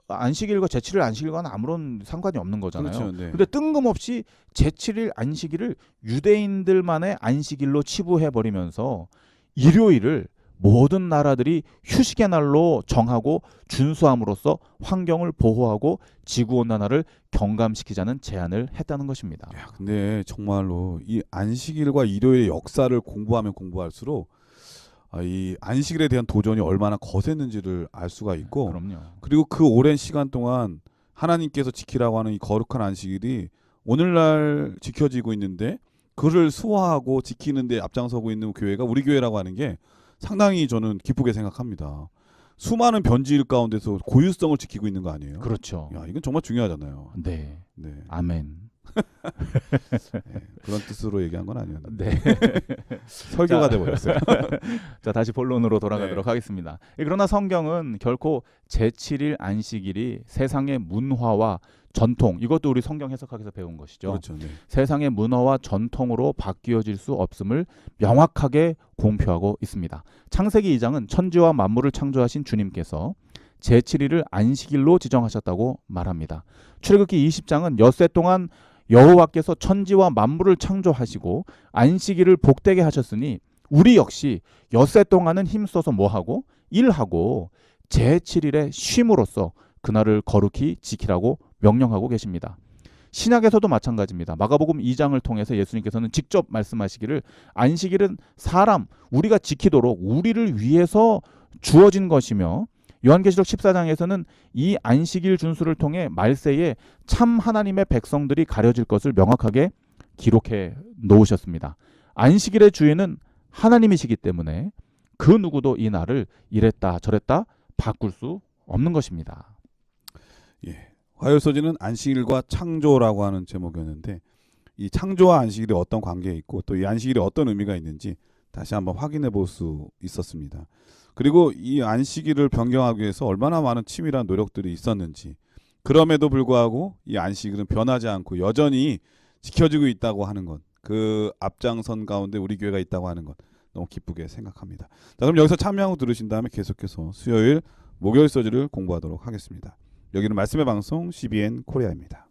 안식일과 제7일 안식일과는 아무런 상관이 없는 거잖아요. 그렇죠. 네. 근데 뜬금없이 제7일 안식일을 유대인들만의 안식일로 치부해 버리면서 일요일을 모든 나라들이 휴식의 날로 정하고 준수함으로써 환경을 보호하고 지구 온난화를 경감시키자는 제안을 했다는 것입니다. 야, 근데 정말로 이 안식일과 일요일의 역사를 공부하면 공부할수록 이 안식일에 대한 도전이 얼마나 거셌는지를 알 수가 있고, 그럼요. 그리고 그 오랜 시간 동안 하나님께서 지키라고 하는 이 거룩한 안식일이 오늘날 지켜지고 있는데 그를 수호하고 지키는 데 앞장서고 있는 교회가 우리 교회라고 하는 게 상당히 저는 기쁘게 생각합니다. 수많은 변질 가운데서 고유성을 지키고 있는 거 아니에요? 그렇죠. 야, 이건 정말 중요하잖아요. 네. 네. 아멘. 네, 그런 뜻으로 얘기한 건 아니었는데 네. 설교가 돼버렸어요. 자, 다시 본론으로 돌아가도록 네. 하겠습니다. 그러나 성경은 결코 제7일 안식일이 세상의 문화와 전통, 이것도 우리 성경 해석학에서 배운 것이죠. 그렇죠. 네. 세상의 문화와 전통으로 바뀌어질 수 없음을 명확하게 공표하고 있습니다. 창세기 2장은 천지와 만물을 창조하신 주님께서 제7일을 안식일로 지정하셨다고 말합니다. 출애굽기 20장은 엿새 동안 여호와께서 천지와 만물을 창조하시고 안식일을 복되게 하셨으니 우리 역시 엿새 동안은 힘써서 뭐하고 일하고 제7일에 쉼으로써 그날을 거룩히 지키라고 명령하고 계십니다. 신약에서도 마찬가지입니다. 마가복음 2장을 통해서 예수님께서는 직접 말씀하시기를 안식일은 사람 우리가 지키도록 우리를 위해서 주어진 것이며, 요한계시록 14장에서는 이 안식일 준수를 통해 말세에 참 하나님의 백성들이 가려질 것을 명확하게 기록해 놓으셨습니다. 안식일의 주인은 하나님이시기 때문에 그 누구도 이 날을 이랬다 저랬다 바꿀 수 없는 것입니다. 예. 화요일서지는 안식일과 창조라고 하는 제목이었는데 이 창조와 안식일이 어떤 관계에 있고 또 이 안식일이 어떤 의미가 있는지 다시 한번 확인해 볼 수 있었습니다. 그리고 이 안식일을 변경하기 위해서 얼마나 많은 치밀한 노력들이 있었는지, 그럼에도 불구하고 이 안식일은 변하지 않고 여전히 지켜지고 있다고 하는 것, 그 앞장선 가운데 우리 교회가 있다고 하는 것 너무 기쁘게 생각합니다. 자, 그럼 여기서 참여하고 들으신 다음에 계속해서 수요일 목요일 서지를 공부하도록 하겠습니다. 여기는 말씀의 방송 CBN 코리아입니다.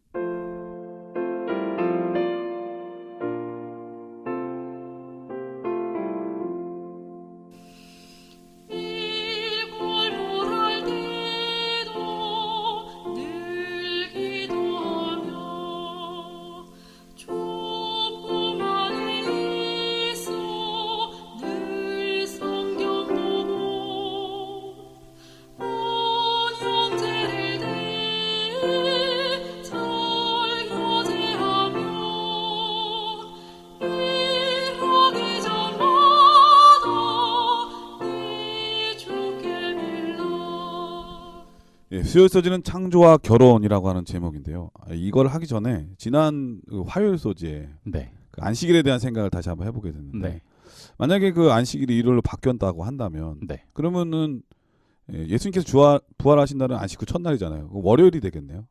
예, 수요일 서지는 창조와 결혼이라고 하는 제목인데요. 이걸 하기 전에 지난 화요일 소지에 네. 그 안식일에 대한 생각을 다시 한번 해보게 됐는데, 네. 만약에 그 안식일이 일요일로 바뀌었다고 한다면 네. 그러면은 예수님께서 부활하신다는 안식 그 첫날이잖아요. 월요일이 되겠네요.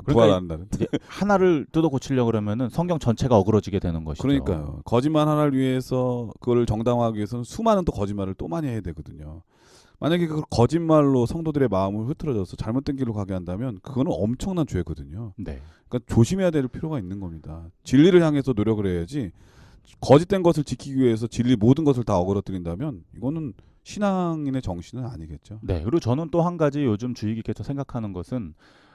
그러니까 부활하는 날은. 하나를 뜯어 고치려고 그러면은 성경 전체가 어그러지게 되는 것이죠. 그러니까요. 거짓말 하나를 위해서 그걸 정당화하기 위해서는 수많은 또 거짓말을 또 많이 해야 되거든요. 만약에 그 거짓말로 성도들의 마음을 흐트러져서 잘못된 길로 가게 한다면 그거는 엄청난 죄거든요. 네. 그러니까 조심해야 될 필요가 있는 겁니다. 진리를 향해서 노력을 해야지 거짓된 것을 지키기 위해서 진리 모든 것을 다 어그러뜨린다면 이거는 신앙인의 정신은 아니겠죠. 네. 그리고 저는 또 한 가지 요즘 주의 깊게 생각하는 것은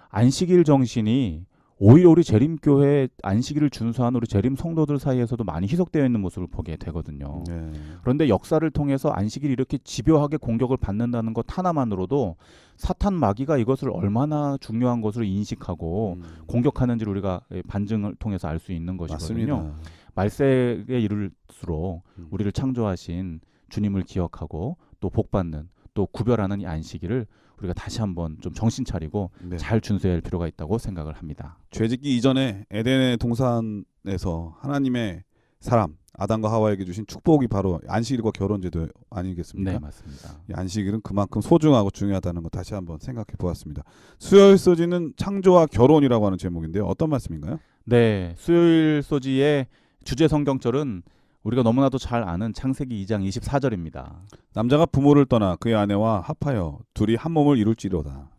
안식일 정신이 오히려 우리 재림교회 안식일을 준수하는 우리 재림 성도들 사이에서도 많이 희석되어 있는 모습을 보게 되거든요. 네. 그런데 역사를 통해서 안식일이 이렇게 집요하게 공격을 받는다는 것 하나만으로도 사탄 마귀가 이것을 얼마나 중요한 것으로 인식하고 공격하는지를 우리가 반증을 통해서 알 수 있는 것이거든요. 맞습니다. 말세에 이를수록 우리를 창조하신 주님을 기억하고 또 복받는 또 구별하는 이 안식일을 우리가 다시 한번 좀 정신 차리고 네. 잘 준수해야 할 필요가 있다고 생각을 합니다. 죄짓기 이전에 에덴의 동산에서 하나님의 사람 아담과 하와에게 주신 축복이 바로 안식일과 결혼제도 아니겠습니까? 네, 맞습니다. 이 안식일은 그만큼 소중하고 중요하다는 거 다시 한번 생각해 보았습니다. 수요일 소지는 창조와 결혼이라고 하는 제목인데요. 어떤 말씀인가요? 네, 수요일 소지의 주제 성경절은 우리가 너무나도 잘 아는 창세기 2장 24절입니다. 남자가 부모를 떠나 그의 아내와 합하여 둘이 한 몸을 이룰지로다.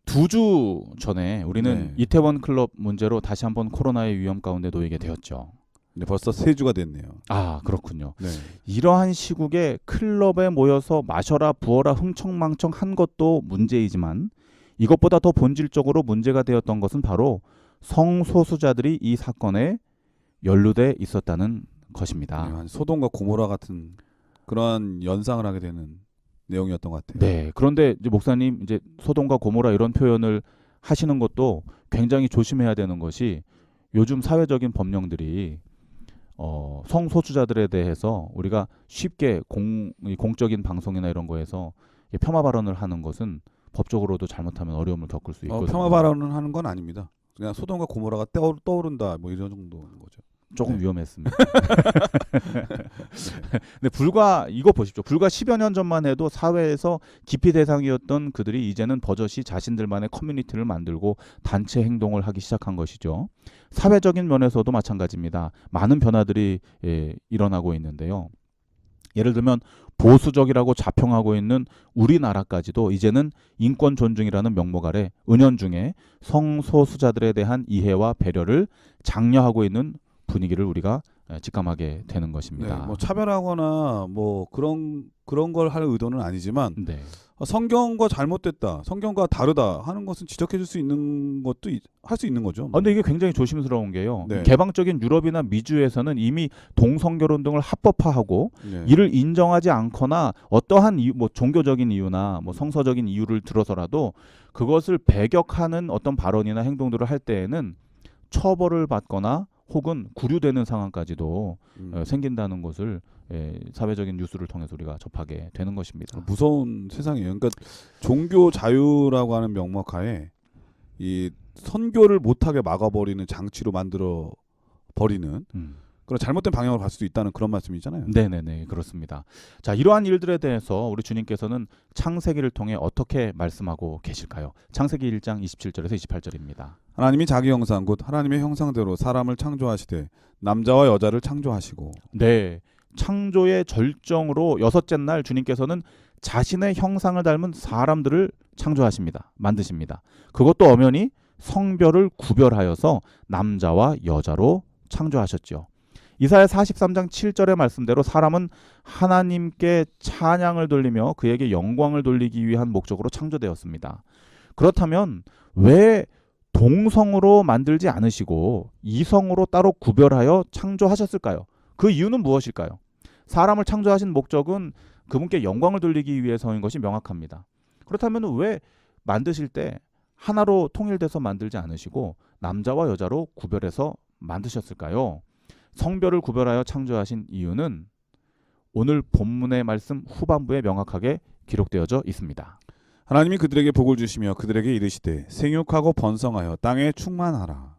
2주 전에 우리는 네. 이태원 클럽 문제로 다시 한번 코로나의 위험 가운데 놓이게 되었죠. 네, 벌써 3주가 됐네요. 아, 그렇군요. 네. 이러한 시국에 클럽에 모여서 마셔라 부어라 흥청망청 한 것도 문제이지만 이것보다 더 본질적으로 문제가 되었던 것은 바로 성소수자들이 이 사건에 연루돼 있었다는 것입니다. 한 소돔과 고모라 같은 그러한 연상을 하게 되는 내용이었던 것 같아요. 네. 그런데 이제 목사님 이제 소돔과 고모라 이런 표현을 하시는 것도 굉장히 조심해야 되는 것이 요즘 사회적인 법령들이 성소수자들에 대해서 우리가 쉽게 공적인 방송이나 이런 거에서 폄하 발언을 하는 것은 법적으로도 잘못하면 어려움을 겪을 수 있거든요. 폄하 발언을 하는 건 아닙니다. 그냥 소돔과 고모라가 떠오른다 뭐 이런 정도인 거죠. 조금 네. 위험했습니다. 근데 이거 보십시오. 불과 10여 년 전만 해도 사회에서 기피 대상이었던 그들이 이제는 버젓이 자신들만의 커뮤니티를 만들고 단체 행동을 하기 시작한 것이죠. 사회적인 면에서도 마찬가지입니다. 많은 변화들이 일어나고 있는데요. 예를 들면 보수적이라고 자평하고 있는 우리나라까지도 이제는 인권 존중이라는 명목 아래 은연중에 성소수자들에 대한 이해와 배려를 장려하고 있는 분위기를 우리가 직감하게 되는 것입니다. 네, 뭐 차별하거나 뭐 그런 걸 할 의도는 아니지만 네. 성경과 잘못됐다, 성경과 다르다 하는 것은 지적해줄 수 있는 것도 할 수 있는 거죠. 근데 이게 굉장히 조심스러운 게요. 네. 개방적인 유럽이나 미주에서는 이미 동성결혼 등을 합법화하고 네. 이를 인정하지 않거나 어떠한 이유, 뭐 종교적인 이유나 뭐 성서적인 이유를 들어서라도 그것을 배격하는 어떤 발언이나 행동들을 할 때에는 처벌을 받거나 혹은 구류되는 상황까지도 생긴다는 것을 사회적인 뉴스를 통해서 우리가 접하게 되는 것입니다. 무서운 세상이에요. 그러니까 종교 자유라고 하는 명목하에 이 선교를 못하게 막아버리는 장치로 만들어 버리는 그런 잘못된 방향으로 갈 수도 있다는 그런 말씀이잖아요. 네네네, 그렇습니다. 자, 이러한 일들에 대해서 우리 주님께서는 창세기를 통해 어떻게 말씀하고 계실까요? 창세기 1장 27절에서 28절입니다. 하나님이 자기 형상 곧 하나님의 형상대로 사람을 창조하시되 남자와 여자를 창조하시고. 네, 창조의 절정으로 여섯째 날 주님께서는 자신의 형상을 닮은 사람들을 창조하십니다. 만드십니다. 그것도 엄연히 성별을 구별하여서 남자와 여자로 창조하셨죠. 이사야 43장 7절의 말씀대로 사람은 하나님께 찬양을 돌리며 그에게 영광을 돌리기 위한 목적으로 창조되었습니다. 그렇다면 왜 동성으로 만들지 않으시고 이성으로 따로 구별하여 창조하셨을까요? 그 이유는 무엇일까요? 사람을 창조하신 목적은 그분께 영광을 돌리기 위해서인 것이 명확합니다. 그렇다면 왜 만드실 때 하나로 통일돼서 만들지 않으시고 남자와 여자로 구별해서 만드셨을까요? 성별을 구별하여 창조하신 이유는 오늘 본문의 말씀 후반부에 명확하게 기록되어져 있습니다. 하나님이 그들에게 복을 주시며 그들에게 이르시되 생육하고 번성하여 땅에 충만하라.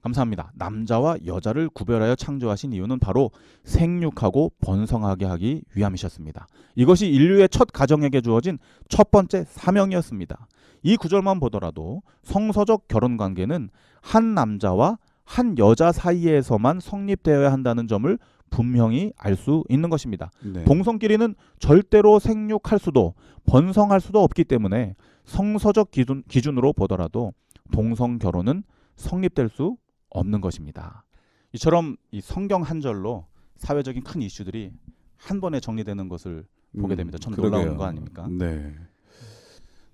감사합니다. 남자와 여자를 구별하여 창조하신 이유는 바로 생육하고 번성하게 하기 위함이셨습니다. 이것이 인류의 첫 가정에게 주어진 첫 번째 사명이었습니다. 이 구절만 보더라도 성서적 결혼관계는 한 남자와 한 여자 사이에서만 성립되어야 한다는 점을 분명히 알 수 있는 것입니다. 네. 동성끼리는 절대로 생육할 수도 번성할 수도 없기 때문에 성서적 기준으로 보더라도 동성 결혼은 성립될 수 없는 것입니다. 이처럼 이 성경 한 절로 사회적인 큰 이슈들이 한 번에 정리되는 것을 보게 됩니다. 참 놀라운 그러게요. 거 아닙니까? 네.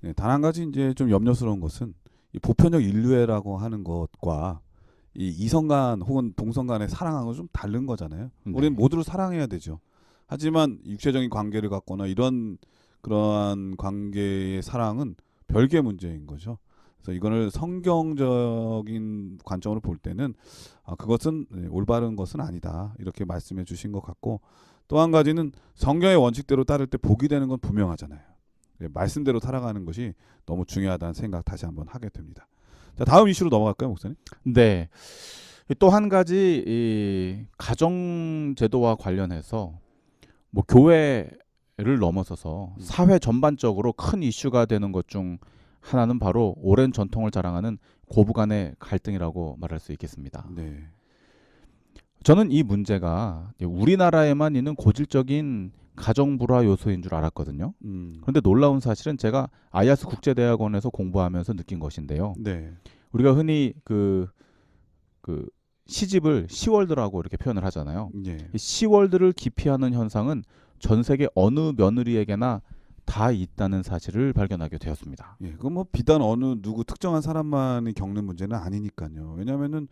네, 단 한 가지 이제 좀 염려스러운 것은 이 보편적 인류애라고 하는 것과 이 이성간 혹은 동성간의 사랑하고 좀 다른 거잖아요. 네. 우리는 모두를 사랑해야 되죠. 하지만 육체적인 관계를 갖거나 이런 그러한 관계의 사랑은 별개의 문제인 거죠. 그래서 이거를 성경적인 관점으로 볼 때는 그것은 올바른 것은 아니다 이렇게 말씀해 주신 것 같고, 또 한 가지는 성경의 원칙대로 따를 때 복이 되는 건 분명하잖아요. 말씀대로 살아가는 것이 너무 중요하다는 생각 다시 한번 하게 됩니다. 자, 다음 이슈로 넘어갈까요, 목사님? 네. 또 한 가지 이 가정 제도와 관련해서 뭐 교회를 넘어서서 사회 전반적으로 큰 이슈가 되는 것 중 하나는 바로 오랜 전통을 자랑하는 고부간의 갈등이라고 말할 수 있겠습니다. 네. 저는 이 문제가 우리나라에만 있는 고질적인 가정 불화 요소인 줄 알았거든요. 그런데 놀라운 사실은 제가 아야스 국제대학원에서 공부하면서 느낀 것인데요. 네. 우리가 흔히 그 시집을 시월드라고 이렇게 표현을 하잖아요. 예. 이 시월드를 기피하는 현상은 전 세계 어느 며느리에게나 다 있다는 사실을 발견하게 되었습니다. 예. 그건 뭐 비단 어느 누구 특정한 사람만이 겪는 문제는 아니니까요. 왜냐하면은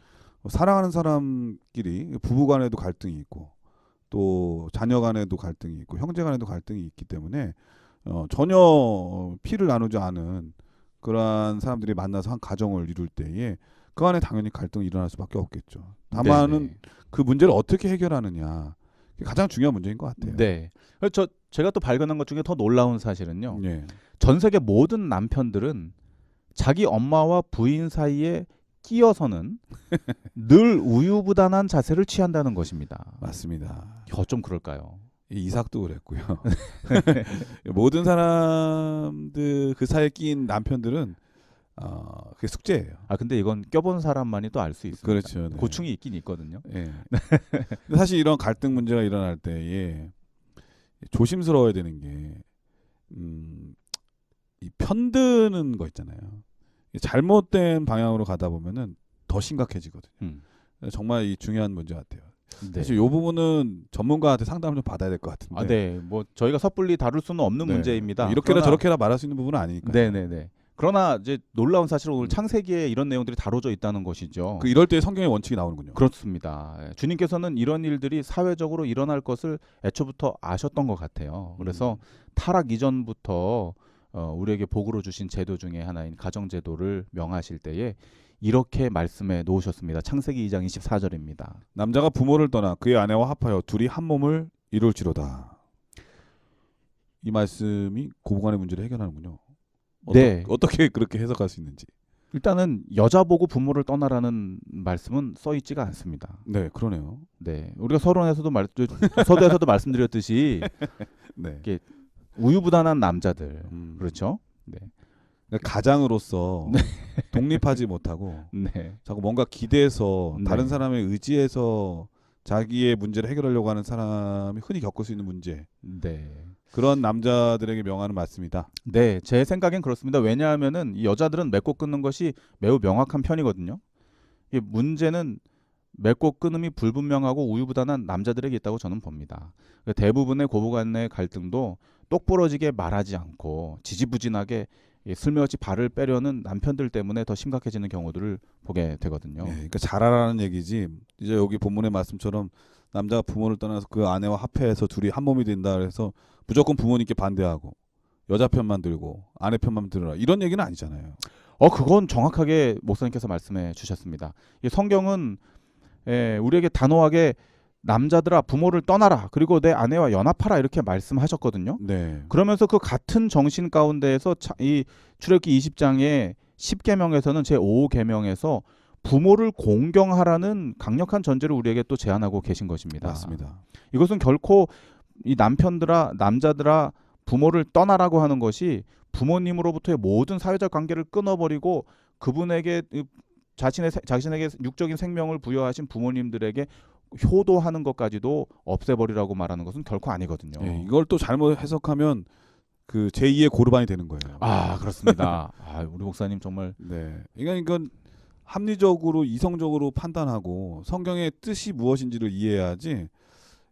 사랑하는 사람끼리 부부간에도 갈등이 있고 또 자녀간에도 갈등이 있고 형제간에도 갈등이 있기 때문에 전혀 피를 나누지 않은 그러한 사람들이 만나서 한 가정을 이룰 때에 그 안에 당연히 갈등이 일어날 수밖에 없겠죠. 다만은 네네. 그 문제를 어떻게 해결하느냐 그게 가장 중요한 문제인 것 같아요. 네. 그래서 제가 또 발견한 것 중에 더 놀라운 사실은요. 예. 전 세계 모든 남편들은 자기 엄마와 부인 사이에 끼어서는 늘 우유부단한 자세를 취한다는 것입니다. 맞습니다. 어쩜 그럴까요? 이삭도 그랬고요. 모든 사람들 그 사이에 끼인 남편들은 그게 숙제예요. 근데 이건 껴본 사람만이 또 알 수 있습니다. 그렇죠. 네. 고충이 있긴 있거든요. 예. 근데 사실 이런 갈등 문제가 일어날 때에 조심스러워야 되는 게 이 편드는 거 있잖아요. 잘못된 방향으로 가다 보면은 더 심각해지거든요. 정말 이 중요한 문제 같아요. 네. 사실 이 부분은 전문가한테 상담을 좀 받아야 될 것 같은데. 네. 뭐 저희가 섣불리 다룰 수는 없는 네. 문제입니다. 이렇게나 저렇게나 말할 수 있는 부분은 아니니까요. 네네네. 그러나 이제 놀라운 사실은 오늘 창세기에 이런 내용들이 다뤄져 있다는 것이죠. 이럴 때 성경의 원칙이 나오는군요. 그렇습니다. 주님께서는 이런 일들이 사회적으로 일어날 것을 애초부터 아셨던 것 같아요. 그래서 타락 이전부터 우리에게 복으로 주신 제도 중에 하나인 가정제도를 명하실 때에 이렇게 말씀해 놓으셨습니다. 창세기 2장 24절입니다. 남자가 부모를 떠나 그의 아내와 합하여 둘이 한 몸을 이룰지로다. 이 말씀이 고부간의 문제를 해결하는군요. 네. 어떻게 그렇게 해석할 수 있는지. 일단은 여자 보고 부모를 떠나라는 말씀은 써 있지가 않습니다. 네, 그러네요. 네, 우리가 서두에서도 말씀드렸듯이 네. 이게 우유부단한 남자들, 그렇죠? 네, 그러니까 가장으로서 독립하지 못하고 네, 자꾸 뭔가 기대서 네. 다른 사람에 의지해서 자기의 문제를 해결하려고 하는 사람이 흔히 겪을 수 있는 문제. 네. 그런 남자들에게 명하는 말씀이다. 네, 제 생각엔 그렇습니다. 왜냐하면은 이 여자들은 맺고 끊는 것이 매우 명확한 편이거든요. 이 문제는 맺고 끊음이 불분명하고 우유부단한 남자들에게 있다고 저는 봅니다. 대부분의 고부간의 갈등도 똑부러지게 말하지 않고 지지부진하게 슬며시 발을 빼려는 남편들 때문에 더 심각해지는 경우들을 보게 되거든요. 네, 그러니까 잘하라는 얘기지. 이제 여기 본문의 말씀처럼 남자가 부모를 떠나서 그 아내와 합해서 둘이 한 몸이 된다 그래서 무조건 부모님께 반대하고 여자 편만 들고 아내 편만 들어라 이런 얘기는 아니잖아요. 그건 정확하게 목사님께서 말씀해 주셨습니다. 이 성경은 우리에게 단호하게 남자들아 부모를 떠나라 그리고 내 아내와 연합하라 이렇게 말씀하셨거든요. 네. 그러면서 그 같은 정신 가운데에서 이 출애굽기 20장의 10계명에서는 제5계명에서 부모를 공경하라는 강력한 전제를 우리에게 또 제안하고 계신 것입니다. 맞습니다. 이것은 결코 이 남자들아 부모를 떠나라고 하는 것이 부모님으로부터의 모든 사회적 관계를 끊어버리고 그분에게 자신에게 육적인 생명을 부여하신 부모님들에게 효도하는 것까지도 없애버리라고 말하는 것은 결코 아니거든요. 예, 이걸 또 잘못 해석하면 그 제2의 고르반이 되는 거예요. 아 그렇습니다. 우리 목사님 정말 네, 이건 합리적으로 이성적으로 판단하고 성경의 뜻이 무엇인지를 이해해야지.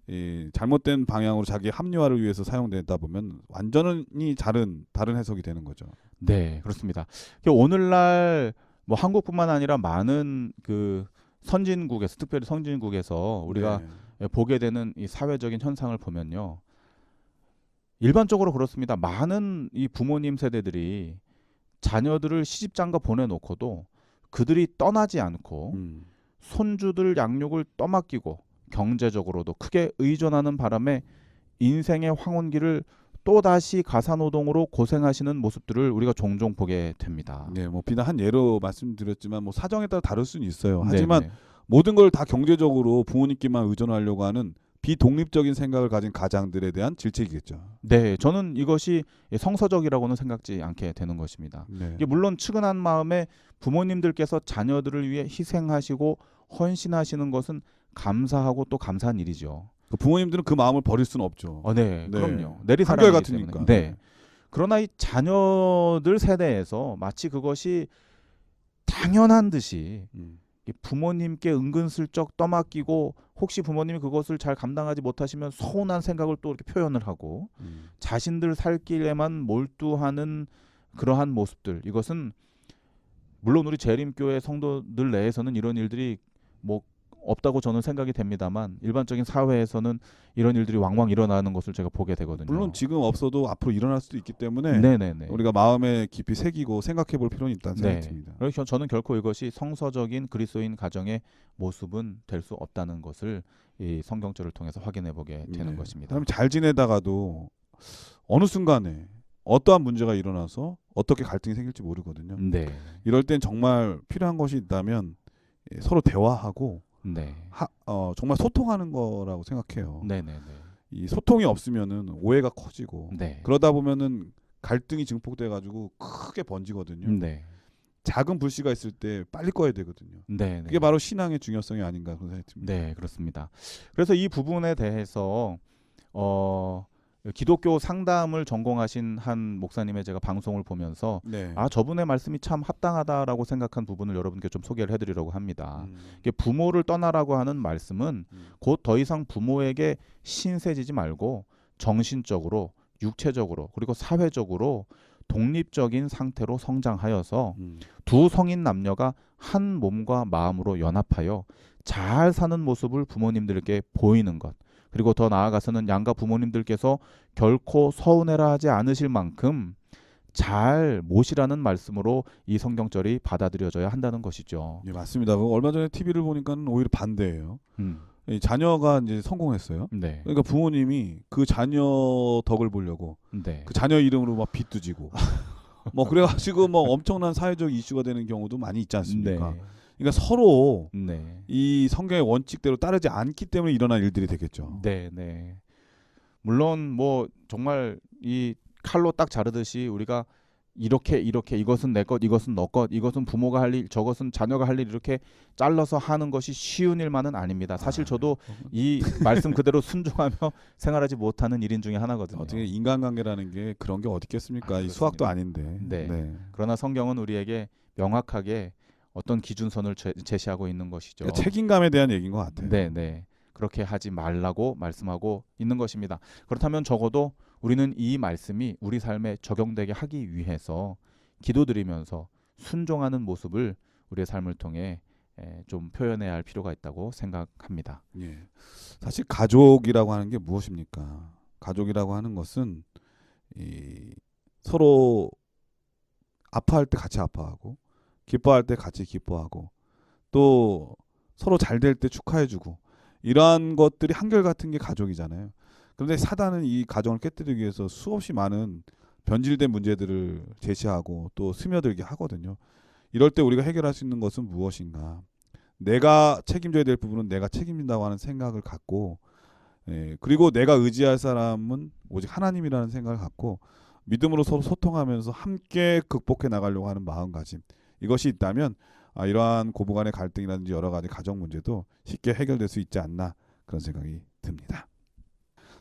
이 잘못된 방향으로 자기 합리화를 위해서 사용되다 보면 완전히 다른 해석이 되는 거죠. 네 그렇습니다. 오늘날 뭐 한국뿐만 아니라 많은 그 선진국에서 특별히 선진국에서 우리가 네. 보게 되는 이 사회적인 현상을 보면요. 일반적으로 그렇습니다. 많은 이 부모님 세대들이 자녀들을 시집장가 보내놓고도 그들이 떠나지 않고 손주들 양육을 떠맡기고 경제적으로도 크게 의존하는 바람에 인생의 황혼기를 또다시 가사노동으로 고생하시는 모습들을 우리가 종종 보게 됩니다. 네, 뭐 비단 한 예로 말씀드렸지만 뭐 사정에 따라 다를 수는 있어요. 하지만 네네. 모든 걸 다 경제적으로 부모님께만 의존하려고 하는 비독립적인 생각을 가진 가장들에 대한 질책이겠죠. 네, 저는 이것이 성서적이라고는 생각지 않게 되는 것입니다. 네. 이게 물론 측은한 마음에 부모님들께서 자녀들을 위해 희생하시고 헌신하시는 것은 감사하고 또 감사한 일이죠. 부모님들은 그 마음을 버릴 수는 없죠. 네, 네. 그럼요. 내리사랑이기 한결같으니까. 때문에. 네. 그러나 이 자녀들 세대에서 마치 그것이 당연한 듯이 이 부모님께 은근슬쩍 떠맡기고 혹시 부모님이 그것을 잘 감당하지 못하시면 서운한 생각을 또 이렇게 표현을 하고 자신들 살 길에만 몰두하는 그러한 모습들, 이것은 물론 우리 재림교회 성도들 내에서는 이런 일들이 뭐 없다고 저는 생각이 됩니다만 일반적인 사회에서는 이런 일들이 왕왕 일어나는 것을 제가 보게 되거든요. 물론 지금 없어도 앞으로 일어날 수도 있기 때문에 네네네. 우리가 마음에 깊이 새기고 생각해 볼 필요는 있다는 생각이 네. 듭니다. 그래서 저는 결코 이것이 성서적인 그리스도인 가정의 모습은 될 수 없다는 것을 이 성경절을 통해서 확인해 보게 되는 것입니다. 사람이 잘 지내다가도 어느 순간에 어떠한 문제가 일어나서 어떻게 갈등이 생길지 모르거든요. 네. 이럴 땐 정말 필요한 것이 있다면 서로 대화하고 네. 정말 소통하는 거라고 생각해요. 네네네. 이 소통이 없으면은 오해가 커지고 네. 그러다 보면은 갈등이 증폭돼 가지고 크게 번지거든요. 네. 작은 불씨가 있을 때 빨리 꺼야 되거든요. 네. 그게 바로 신앙의 중요성이 아닌가 그런 생각이 듭니다. 네, 그렇습니다. 그래서 이 부분에 대해서 기독교 상담을 전공하신 한 목사님의 제가 방송을 보면서 네. 저분의 말씀이 참 합당하다라고 생각한 부분을 여러분께 좀 소개를 해드리려고 합니다. 이게 부모를 떠나라고 하는 말씀은 곧 더 이상 부모에게 신세지지 말고 정신적으로, 육체적으로, 그리고 사회적으로 독립적인 상태로 성장하여서 두 성인 남녀가 한 몸과 마음으로 연합하여 잘 사는 모습을 부모님들께 보이는 것, 그리고 더 나아가서는 양가 부모님들께서 결코 서운해라 하지 않으실 만큼 잘 모시라는 말씀으로 이 성경절이 받아들여져야 한다는 것이죠. 예, 맞습니다. 얼마 전에 TV를 보니까는 오히려 반대예요. 이 자녀가 이제 성공했어요. 네. 그러니까 부모님이 그 자녀 덕을 보려고 네. 그 자녀 이름으로 막 빚도 지고 뭐 그래가지고 뭐 엄청난 사회적 이슈가 되는 경우도 많이 있지 않습니까? 네. 그러니까 서로 네. 이 성경의 원칙대로 따르지 않기 때문에 일어난 일들이 되겠죠. 네, 네. 물론 뭐 정말 이 칼로 딱 자르듯이 우리가 이렇게 이것은 내 것, 이것은 너 것, 이것은 부모가 할 일, 저것은 자녀가 할 일 이렇게 잘라서 하는 것이 쉬운 일만은 아닙니다. 사실 저도 이 말씀 그대로 순종하며 생활하지 못하는 일인 중에 하나거든요. 어떻게 인간관계라는 게 그런 게 어디 있겠습니까? 이 수학도 아닌데. 네. 그러나 성경은 우리에게 명확하게 어떤 기준선을 제시하고 있는 것이죠. 그러니까 책임감에 대한 얘기인 것 같아요. 네, 네. 그렇게 하지 말라고 말씀하고 있는 것입니다. 그렇다면 적어도 우리는 이 말씀이 우리 삶에 적용되게 하기 위해서 기도드리면서 순종하는 모습을 우리의 삶을 통해 좀 표현해야 할 필요가 있다고 생각합니다. 예. 사실 가족이라고 하는 게 무엇입니까? 가족이라고 하는 것은 서로 아파할 때 같이 아파하고 기뻐할 때 같이 기뻐하고 또 서로 잘 될 때 축하해주고 이러한 것들이 한결같은 게 가족이잖아요. 그런데 사단은 이 가정을 깨뜨리기 위해서 수없이 많은 변질된 문제들을 제시하고 또 스며들게 하거든요. 이럴 때 우리가 해결할 수 있는 것은 무엇인가? 내가 책임져야 될 부분은 내가 책임진다고 하는 생각을 갖고 그리고 내가 의지할 사람은 오직 하나님이라는 생각을 갖고 믿음으로 서로 소통하면서 함께 극복해 나가려고 하는 마음가짐, 이것이 있다면 이러한 고부간의 갈등이라든지 여러 가지 가정 문제도 쉽게 해결될 수 있지 않나 그런 생각이 듭니다.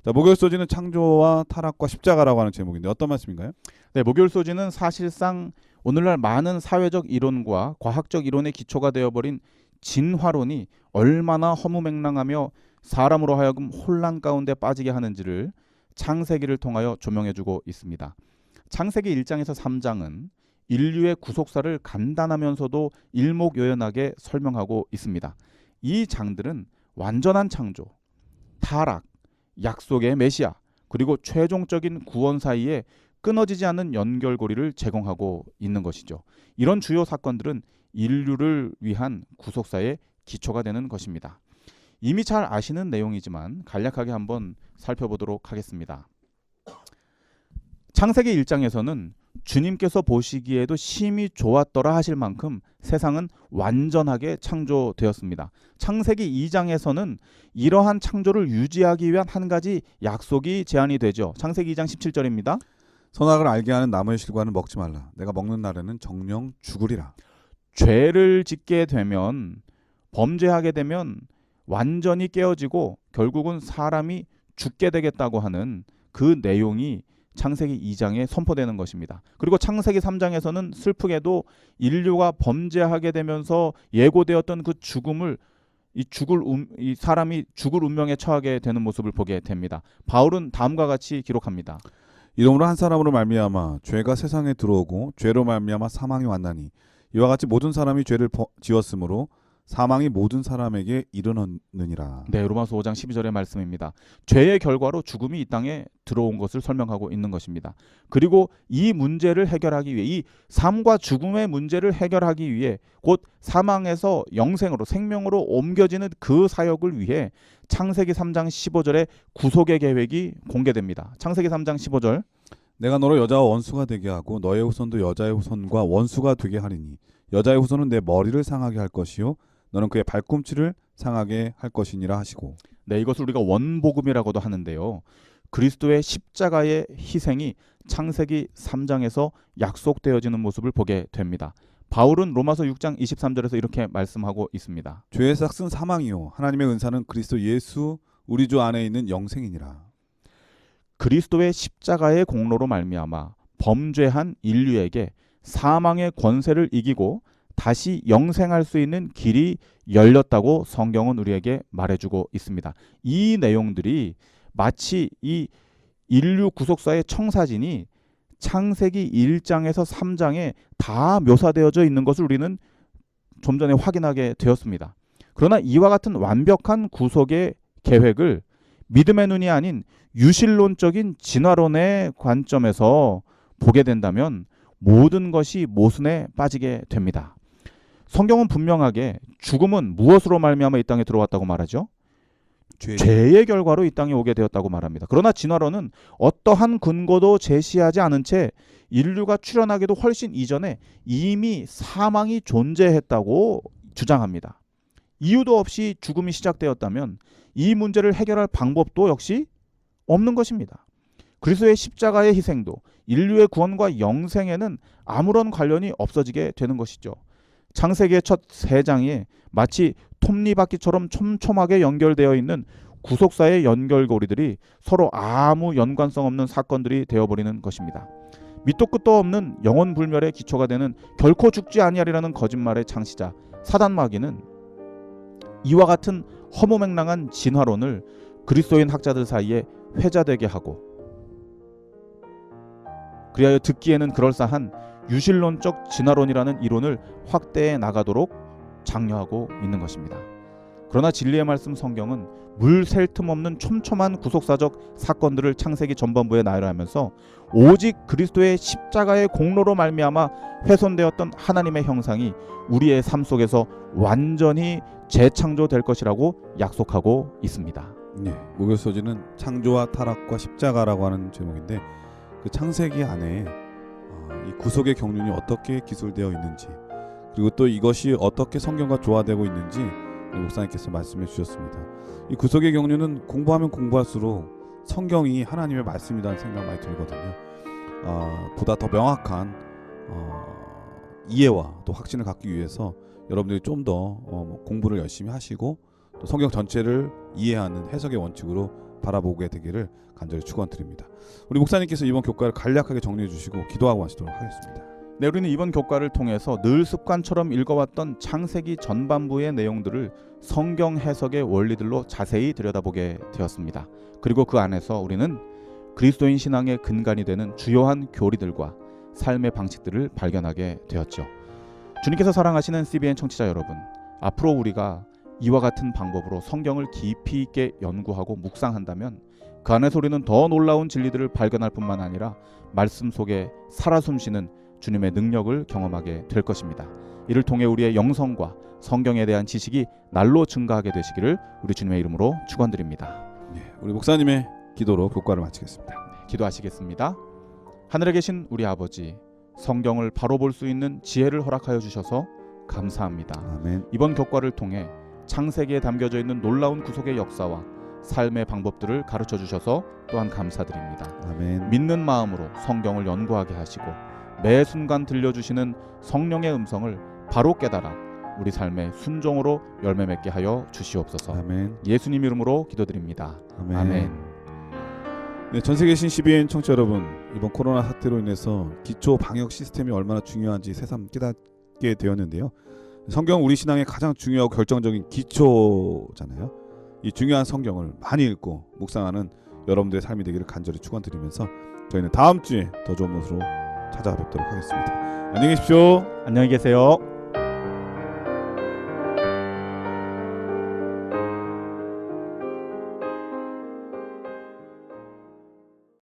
자, 목요일 소지는 창조와 타락과 십자가라고 하는 제목인데 어떤 말씀인가요? 네, 목요일 소지는 사실상 오늘날 많은 사회적 이론과 과학적 이론의 기초가 되어버린 진화론이 얼마나 허무맹랑하며 사람으로 하여금 혼란 가운데 빠지게 하는지를 창세기를 통하여 조명해주고 있습니다. 창세기 1장에서 3장은 인류의 구속사를 간단하면서도 일목요연하게 설명하고 있습니다. 이 장들은 완전한 창조, 타락, 약속의 메시아, 그리고 최종적인 구원 사이에 끊어지지 않는 연결고리를 제공하고 있는 것이죠. 이런 주요 사건들은 인류를 위한 구속사의 기초가 되는 것입니다. 이미 잘 아시는 내용이지만 간략하게 한번 살펴보도록 하겠습니다. 창세기 1장에서는 주님께서 보시기에도 심히 좋았더라 하실 만큼 세상은 완전하게 창조되었습니다. 창세기 2장에서는 이러한 창조를 유지하기 위한 한 가지 약속이 제안이 되죠. 창세기 2장 17절입니다. 선악을 알게 하는 나무의 실과는 먹지 말라. 내가 먹는 날에는 정령 죽으리라. 죄를 짓게 되면, 범죄하게 되면 완전히 깨어지고 결국은 사람이 죽게 되겠다고 하는 그 내용이 창세기 2장에 선포되는 것입니다. 그리고 창세기 3장에서는 슬프게도 인류가 범죄하게 되면서 예고되었던 그 죽음을 이 사람이 죽을 운명에 처하게 되는 모습을 보게 됩니다. 바울은 다음과 같이 기록합니다. 이러므로 한 사람으로 말미암아 죄가 세상에 들어오고 죄로 말미암아 사망이 왔나니 이와 같이 모든 사람이 죄를 지었으므로 사망이 모든 사람에게 이르느니라. 네, 로마서 5장 12절의 말씀입니다. 죄의 결과로 죽음이 이 땅에 들어온 것을 설명하고 있는 것입니다. 그리고 이 문제를 해결하기 위해, 이 삶과 죽음의 문제를 해결하기 위해 곧 사망에서 영생으로, 생명으로 옮겨지는 그 사역을 위해 창세기 3장 15절에 구속의 계획이 공개됩니다. 창세기 3장 15절. 내가 너로 여자와 원수가 되게 하고 너의 후손도 여자의 후손과 원수가 되게 하리니 여자의 후손은 내 머리를 상하게 할 것이요 너는 그의 발꿈치를 상하게 할 것이니라 하시고. 네, 이것을 우리가 원복음이라고도 하는데요. 그리스도의 십자가의 희생이 창세기 3장에서 약속되어지는 모습을 보게 됩니다. 바울은 로마서 6장 23절에서 이렇게 말씀하고 있습니다. 죄의 삭은 사망이요 하나님의 은사는 그리스도 예수 우리 주 안에 있는 영생이니라. 그리스도의 십자가의 공로로 말미암아 범죄한 인류에게 사망의 권세를 이기고 다시 영생할 수 있는 길이 열렸다고 성경은 우리에게 말해주고 있습니다. 이 내용들이 마치 이 인류 구속사의 청사진이 창세기 1장에서 3장에 다 묘사되어져 있는 것을 우리는 좀 전에 확인하게 되었습니다. 그러나 이와 같은 완벽한 구속의 계획을 믿음의 눈이 아닌 유실론적인 진화론의 관점에서 보게 된다면 모든 것이 모순에 빠지게 됩니다. 성경은 분명하게 죽음은 무엇으로 말미암아 이 땅에 들어왔다고 말하죠? 죄의 결과로 이 땅에 오게 되었다고 말합니다. 그러나 진화론은 어떠한 근거도 제시하지 않은 채 인류가 출현하기도 훨씬 이전에 이미 사망이 존재했다고 주장합니다. 이유도 없이 죽음이 시작되었다면 이 문제를 해결할 방법도 역시 없는 것입니다. 그리스도의 십자가의 희생도 인류의 구원과 영생에는 아무런 관련이 없어지게 되는 것이죠. 창세기의 첫 3장이 마치 톱니바퀴처럼 촘촘하게 연결되어 있는 구속사의 연결고리들이 서로 아무 연관성 없는 사건들이 되어버리는 것입니다. 밑도 끝도 없는 영혼불멸의 기초가 되는 결코 죽지 아니하리라는 거짓말의 창시자 사단마귀는 이와 같은 허무맹랑한 진화론을 그리스도인 학자들 사이에 회자되게 하고 그리하여 듣기에는 그럴싸한 유실론적 진화론이라는 이론을 확대해 나가도록 장려하고 있는 것입니다. 그러나 진리의 말씀 성경은 물 셀 틈 없는 촘촘한 구속사적 사건들을 창세기 전반부에 나열하면서 오직 그리스도의 십자가의 공로로 말미암아 훼손되었던 하나님의 형상이 우리의 삶 속에서 완전히 재창조될 것이라고 약속하고 있습니다. 네, 목요일 소지는 창조와 타락과 십자가라고 하는 제목인데 그 창세기 안에 이 구속의 경륜이 어떻게 기술되어 있는지 그리고 또 이것이 어떻게 성경과 조화되고 있는지 목사님께서 말씀해 주셨습니다. 이 구속의 경륜은 공부하면 공부할수록 성경이 하나님의 말씀이라는 생각 많이 들거든요. 보다 더 명확한 이해와 또 확신을 갖기 위해서 여러분들이 좀 더 공부를 열심히 하시고 또 성경 전체를 이해하는 해석의 원칙으로 바라보게 되기를 간절히 축원드립니다. 우리 목사님께서 이번 교과를 간략하게 정리해 주시고 기도하고 마치도록 하겠습니다. 네, 우리는 이번 교과를 통해서 늘 습관처럼 읽어왔던 창세기 전반부의 내용들을 성경 해석의 원리들로 자세히 들여다보게 되었습니다. 그리고 그 안에서 우리는 그리스도인 신앙의 근간이 되는 주요한 교리들과 삶의 방식들을 발견하게 되었죠. 주님께서 사랑하시는 CBN 청취자 여러분, 앞으로 우리가 이와 같은 방법으로 성경을 깊이 있게 연구하고 묵상한다면 그 안에서 우리는 더 놀라운 진리들을 발견할 뿐만 아니라 말씀 속에 살아 숨쉬는 주님의 능력을 경험하게 될 것입니다. 이를 통해 우리의 영성과 성경에 대한 지식이 날로 증가하게 되시기를 우리 주님의 이름으로 축원드립니다. 네, 우리 목사님의 기도로 교과를 마치겠습니다. 기도하시겠습니다. 하늘에 계신 우리 아버지, 성경을 바로 볼 수 있는 지혜를 허락하여 주셔서 감사합니다. 아멘. 이번 교과를 통해 창세기에 담겨져 있는 놀라운 구속의 역사와 삶의 방법들을 가르쳐 주셔서 또한 감사드립니다. 아멘. 믿는 마음으로 성경을 연구하게 하시고 매 순간 들려주시는 성령의 음성을 바로 깨달아 우리 삶의 순종으로 열매 맺게 하여 주시옵소서. 아멘. 예수님 이름으로 기도드립니다. 아멘. 아멘. 네, 전 세계 계신 CBN 청취자 여러분, 이번 코로나 사태로 인해서 기초 방역 시스템이 얼마나 중요한지 새삼 깨닫게 되었는데요. 성경은 우리 신앙의 가장 중요하고 결정적인 기초잖아요. 이 중요한 성경을 많이 읽고 묵상하는 여러분들의 삶이 되기를 간절히 축원드리면서 저희는 다음 주에 더 좋은 모습으로 찾아뵙도록 하겠습니다. 안녕히 계십시오. 안녕히 계세요.